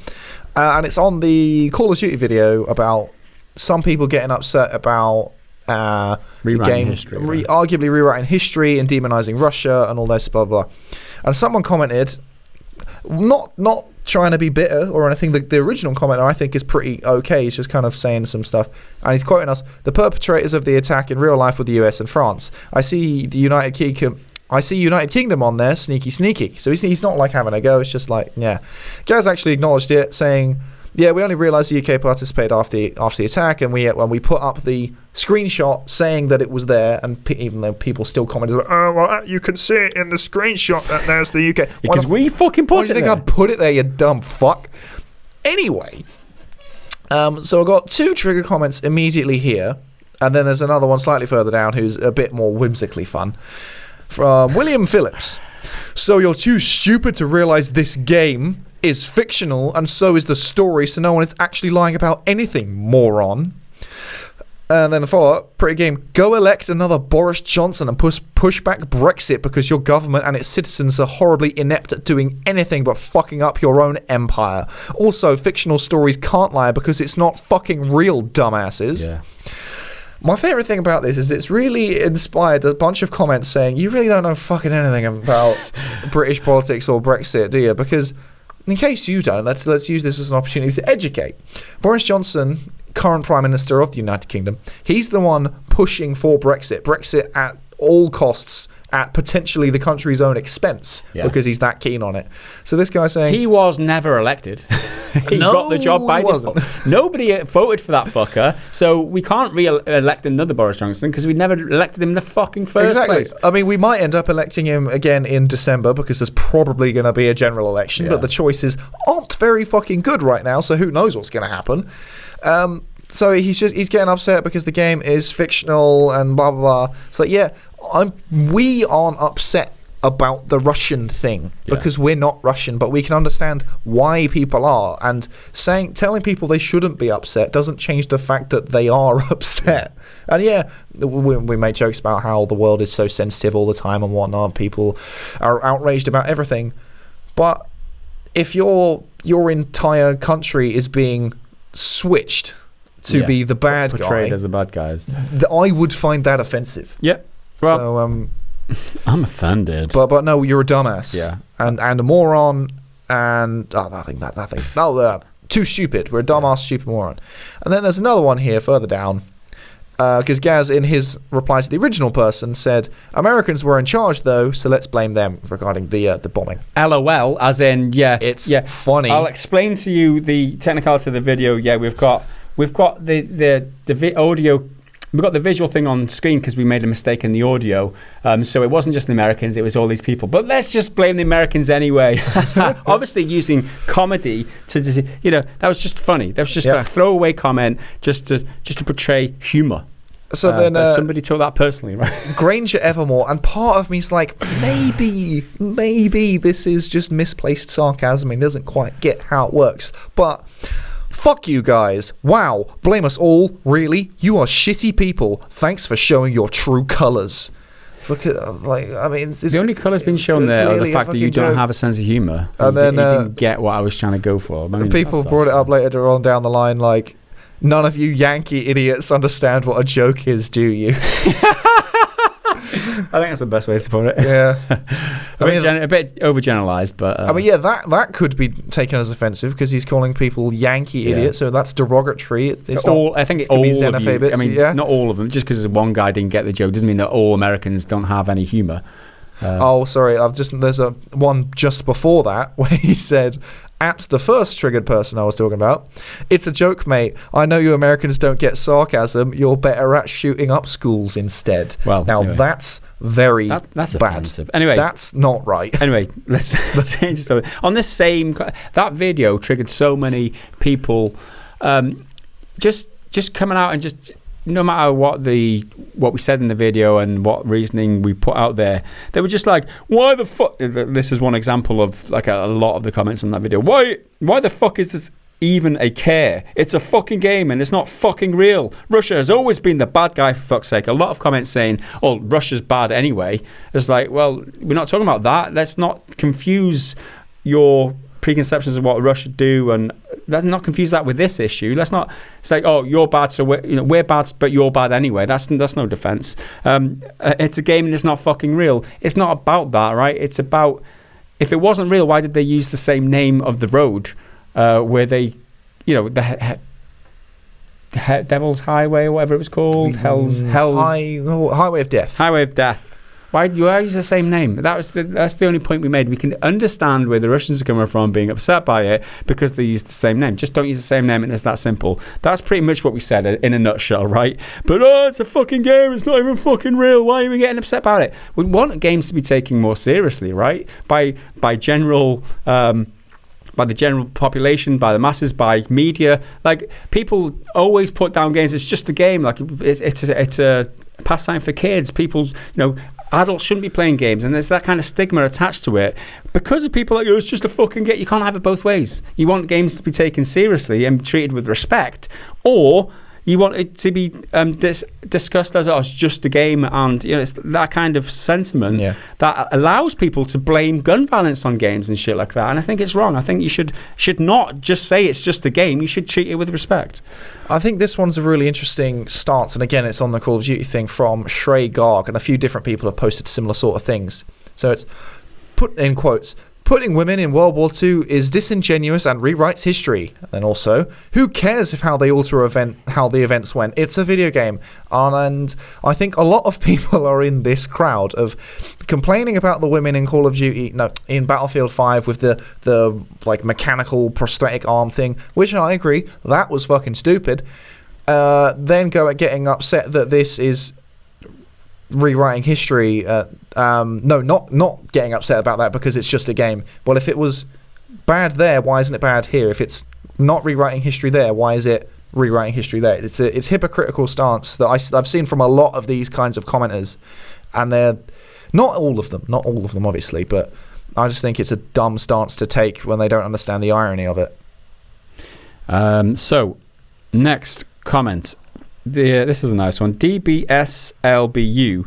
[SPEAKER 2] And it's on the Call of Duty video about some people getting upset about
[SPEAKER 1] rewriting history,
[SPEAKER 2] arguably rewriting history and demonizing Russia and all this, blah, blah. And someone commented, not trying to be bitter or anything. The original commenter, I think, is pretty okay. He's just kind of saying some stuff, and he's quoting us: "The perpetrators of the attack in real life were the US and France. I see United Kingdom on there, sneaky." So he's not like having a go. It's just like, yeah. Gaz actually acknowledged it, saying, "Yeah, we only realised the UK participated after the attack, and when we put up the screenshot saying that it was there, and even though people still commented, like, oh, well, you can see it in the screenshot that there's the UK."
[SPEAKER 1] Because we fucking put it there.
[SPEAKER 2] Why do you think I put it there, you dumb fuck? Anyway, so I got 2 trigger comments immediately here, and then there's another one slightly further down who's a bit more whimsically fun, from William Phillips. "So you're too stupid to realise this game is fictional, and so is the story, so no one is actually lying about anything, moron. And then the follow-up, pretty game. Go elect another Boris Johnson and push back Brexit because your government and its citizens are horribly inept at doing anything but fucking up your own empire. Also, fictional stories can't lie because it's not fucking real, dumbasses.
[SPEAKER 1] Yeah.
[SPEAKER 2] My favourite thing about this is it's really inspired a bunch of comments saying, you really don't know fucking anything about British politics or Brexit, do you? Because in case you don't, let's use this as an opportunity to educate. Boris Johnson, current Prime Minister of the United Kingdom, he's the one pushing for Brexit at all costs, at potentially the country's own expense, because he's that keen on it. So this guy's saying...
[SPEAKER 1] He was never elected. He got the job by default. Nobody voted for that fucker, so we can't re-elect another Boris Johnson because we never elected him in the fucking first place.
[SPEAKER 2] I mean, we might end up electing him again in December because there's probably going to be a general election, but the choices aren't very fucking good right now, so who knows what's going to happen. So he's getting upset because the game is fictional and blah blah blah. It's like, we aren't upset about the Russian thing because we're not Russian, but we can understand why people are, and telling people they shouldn't be upset doesn't change the fact that they are upset. And we make jokes about how the world is so sensitive all the time and whatnot. People are outraged about everything, but if your entire country is being switched to be the bad guy,
[SPEAKER 1] portrayed as the bad guys,
[SPEAKER 2] I would find that offensive.
[SPEAKER 1] Well,
[SPEAKER 2] so
[SPEAKER 1] I'm offended.
[SPEAKER 2] But no, you're a dumbass. And a moron, and nothing. No, too stupid. We're a dumbass, stupid moron. And then there's another one here further down, because Gaz, in his reply to the original person, said Americans were in charge though, so let's blame them regarding the bombing.
[SPEAKER 1] LOL, as in
[SPEAKER 2] it's funny.
[SPEAKER 1] I'll explain to you the technicality of the video. We've got the audio. We've got the visual thing on screen because we made a mistake in the audio. So it wasn't just the Americans, it was all these people. But let's just blame the Americans anyway. Obviously using comedy to, that was just funny. That was just a throwaway comment just to portray humour.
[SPEAKER 2] So then
[SPEAKER 1] somebody took that personally, right?
[SPEAKER 2] Granger Evermore, and part of me's like, maybe this is just misplaced sarcasm and doesn't quite get how it works. But... fuck you guys. Wow. Blame us all. Really? You are shitty people. Thanks for showing your true colours.
[SPEAKER 1] The only colours being shown there are the fact that you don't have a sense of humour.
[SPEAKER 2] And then
[SPEAKER 1] you didn't get what I was trying to go for.
[SPEAKER 2] People brought it up later on down the line like, none of you Yankee idiots understand what a joke is, do you?
[SPEAKER 1] I think that's the best way to put it. A bit overgeneralized, but
[SPEAKER 2] that could be taken as offensive because he's calling people Yankee idiots, so that's derogatory. It's
[SPEAKER 1] all. I think all of you. Not all of them. Just because one guy didn't get the joke doesn't mean that all Americans don't have any humor.
[SPEAKER 2] Sorry. There's one just before that where he said, at the first triggered person I was talking about, it's a joke, mate. I know you Americans don't get sarcasm. You're better at shooting up schools instead.
[SPEAKER 1] Well, anyway.
[SPEAKER 2] That's very
[SPEAKER 1] that's
[SPEAKER 2] bad.
[SPEAKER 1] Offensive. Anyway,
[SPEAKER 2] that's not right.
[SPEAKER 1] Anyway, let's change this. On this same, that video triggered so many people, just coming out and just. No matter what we said in the video and what reasoning we put out there, they were just like, why the fuck? This is one example of like a lot of the comments on that video. Why the fuck is this even a care? It's a fucking game and it's not fucking real. Russia has always been the bad guy, for fuck's sake. A lot of comments saying, oh, Russia's bad anyway. It's like, well, we're not talking about that. Let's not confuse your preconceptions of what Russia do, and let's not confuse that with this issue. Let's not say, oh, you're bad, so we're bad, but you're bad anyway. That's no defense. It's a game and it's not fucking real. It's not about that, right? It's about, if it wasn't real, why did they use the same name of the road where they, the Devil's Highway or whatever it was called, Hell's
[SPEAKER 2] Highway of Death.
[SPEAKER 1] Highway of Death. Why use the same name? That's the only point we made. We can understand where the Russians are coming from being upset by it because they use the same name. Just don't use the same name and it's that simple. That's pretty much what we said in a nutshell, right? But it's a fucking game. It's not even fucking real. Why are we getting upset about it? We want games to be taken more seriously, right? By general... by the general population, by the masses, by media. Like, people always put down games. It's just a game. Like, it's a pastime for kids. People, adults shouldn't be playing games, and there's that kind of stigma attached to it because of people like, it's just a fucking game. You can't have it both ways. You want games to be taken seriously and treated with respect, or you want it to be discussed as, it's just a game, and it's that kind of sentiment that allows people to blame gun violence on games and shit like that. And I think it's wrong. I think you should not just say it's just a game. You should treat it with respect.
[SPEAKER 2] I think this one's a really interesting stance, and again, it's on the Call of Duty thing from Shrey Garg, and a few different people have posted similar sort of things. So it's put in quotes, putting women in World War II is disingenuous and rewrites history. And then also, who cares if how they alter how the events went? It's a video game. And I think a lot of people are in this crowd of complaining about the women in Call of Duty, in Battlefield 5 with the like mechanical prosthetic arm thing, which I agree, that was fucking stupid. Then getting upset that this is rewriting history. Not getting upset about that because it's just a game. Well, if it was bad there, why isn't it bad here? If it's not rewriting history there, why is it rewriting history there? It's hypocritical stance that I've seen from a lot of these kinds of commenters, and they're not all of them obviously, but I just think it's a dumb stance to take when they don't understand the irony of it.
[SPEAKER 1] So next comment. This is a nice one. DBSLBU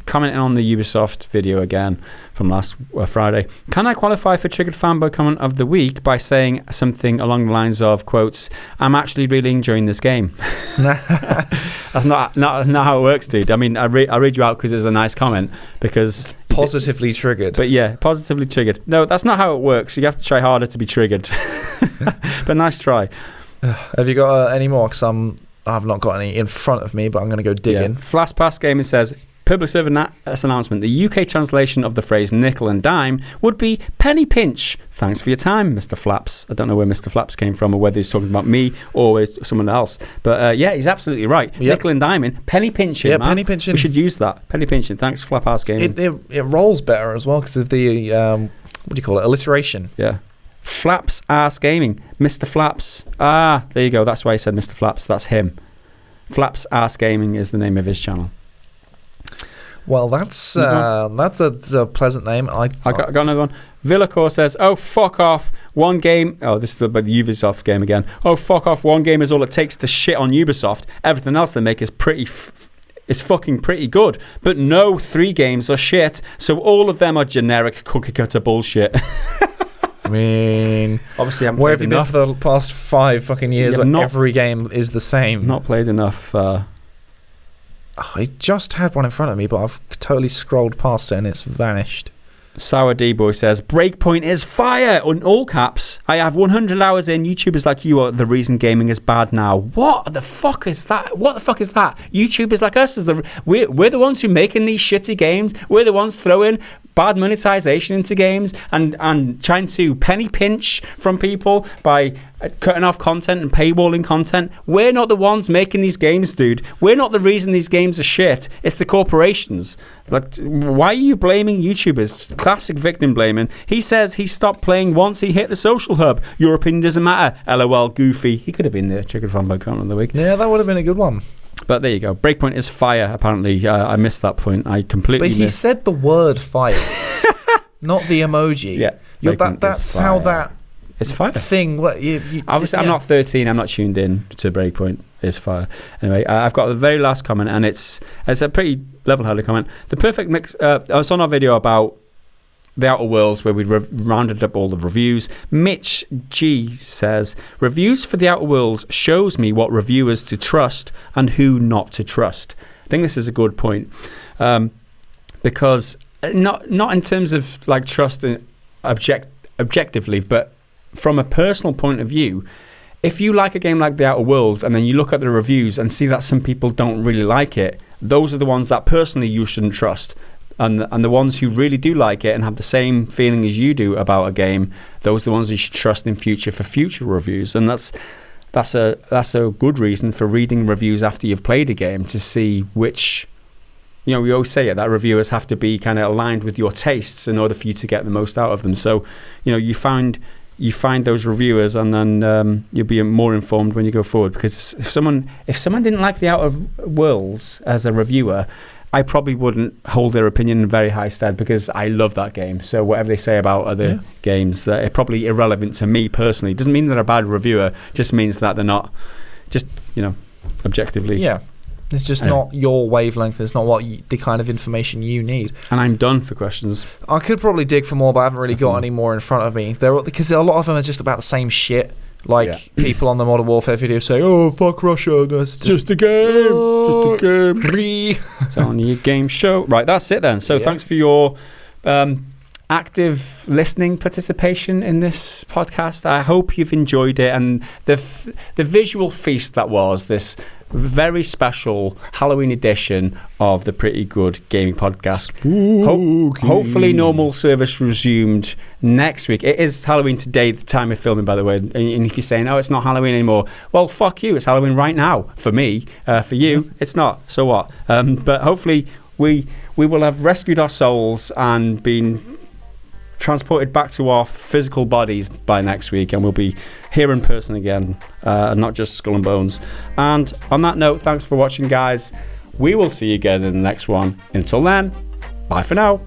[SPEAKER 1] commenting on the Ubisoft video again from last Friday. Can I qualify for Triggered Fanboy Comment of the Week by saying something along the lines of, quotes, I'm actually really enjoying this game? That's not how it works, dude. I mean, I read you out because it's a nice comment, because
[SPEAKER 2] it's positively triggered.
[SPEAKER 1] But yeah, positively triggered. No, that's not how it works. You have to try harder to be triggered. But nice try.
[SPEAKER 2] Have you got any more? Because I've not got any in front of me, but I'm going to go digging.
[SPEAKER 1] Flash Pass Gaming says, public service announcement. The UK translation of the phrase nickel and dime would be penny pinch. Thanks for your time, Mr. Flaps. I don't know where Mr. Flaps came from or whether he's talking about me or someone else. But he's absolutely right. Yep. Nickel and diming, penny pinching, man.
[SPEAKER 2] Penny pinching.
[SPEAKER 1] We should use that. Penny pinching. Thanks, Flap House Gaming.
[SPEAKER 2] It rolls better as well because of the, what do you call it, alliteration.
[SPEAKER 1] Yeah. Flaps Ass Gaming. Mr. Flaps. Ah, there you go. That's why he said Mr. Flaps. That's him. Flaps Ass Gaming is the name of his channel.
[SPEAKER 2] Well, that's a pleasant name. I
[SPEAKER 1] got another one. Villacor says, oh, fuck off. One game. Oh, this is about the Ubisoft game again. Oh, fuck off. One game is all it takes to shit on Ubisoft. Everything else they make is it's fucking pretty good. But no 3 games are shit. So all of them are generic cookie cutter bullshit.
[SPEAKER 2] I mean,
[SPEAKER 1] obviously,
[SPEAKER 2] where have you been for the past 5 fucking years when every game is the same?
[SPEAKER 1] Not played enough.
[SPEAKER 2] I just had one in front of me, but I've totally scrolled past it and it's vanished.
[SPEAKER 1] Sour D-Boy says, Breakpoint is fire! In all caps. I have 100 hours in. YouTubers like you are the reason gaming is bad now. What the fuck is that? What the fuck is that? YouTubers like us, we're the ones who making these shitty games. We're the ones throwing bad monetization into games and trying to penny pinch from people by cutting off content and paywalling content. We're not the ones making these games, dude. We're not the reason these games are shit. It's the corporations. Like, why are you blaming YouTubers? Classic victim blaming. He says he stopped playing once he hit the social hub. Your opinion doesn't matter. LOL, Goofy. He could have been the Triggered Fanboy Comment of the Week.
[SPEAKER 2] Yeah, that would have been a good one.
[SPEAKER 1] But there you go. Breakpoint is fire, apparently. I missed that point. I completely missed.
[SPEAKER 2] But he said the word fire, not the emoji.
[SPEAKER 1] Yeah.
[SPEAKER 2] That's how that
[SPEAKER 1] it's fire
[SPEAKER 2] thing.
[SPEAKER 1] Obviously, I'm not 13. I'm not tuned in to Breakpoint. It's fire. Anyway, I've got the very last comment, and it's a pretty level-headed comment. The perfect mix. I was on our video about The Outer Worlds, where we rounded up all the reviews. Mitch G says, reviews for The Outer Worlds shows me what reviewers to trust and who not to trust. I think this is a good point, because not in terms of like trust objectively, but from a personal point of view. If you like a game like The Outer Worlds and then you look at the reviews and see that some people don't really like it, those are the ones that personally you shouldn't trust. And the ones who really do like it and have the same feeling as you do about a game, those are the ones you should trust in future for future reviews. And that's a good reason for reading reviews after you've played a game, to see which, we always say it, that reviewers have to be kind of aligned with your tastes in order for you to get the most out of them. So, you find those reviewers, and then you'll be more informed when you go forward. Because if someone didn't like The Outer Worlds as a reviewer, I probably wouldn't hold their opinion in very high stead because I love that game. So whatever they say about other games, that are probably irrelevant to me personally. Doesn't mean they're a bad reviewer. Just means that they're not just, objectively.
[SPEAKER 2] Yeah. It's just not your wavelength. It's not the kind of information you need.
[SPEAKER 1] And I'm done for questions.
[SPEAKER 2] I could probably dig for more, but I haven't really got any more in front of me. Because a lot of them are just about the same shit. Like people on the Modern Warfare video say, "Oh, fuck Russia, that's
[SPEAKER 1] just a game, just a game." It's on your game show, right? That's it then. So thanks for your active listening participation in this podcast. I hope you've enjoyed it, and the visual feast that was this very special Halloween edition of the Pretty Good Gaming Podcast. Hopefully normal service resumed next week. It is Halloween today, the time of filming, by the way, and if you're saying, it's not Halloween anymore, well, fuck you, it's Halloween right now. For me, for you, it's not, so what? But hopefully we will have rescued our souls and been transported back to our physical bodies by next week, and we'll be here in person again, not just skull and bones. And on that note, thanks for watching, guys. We will see you again in the next one. Until then, bye for now.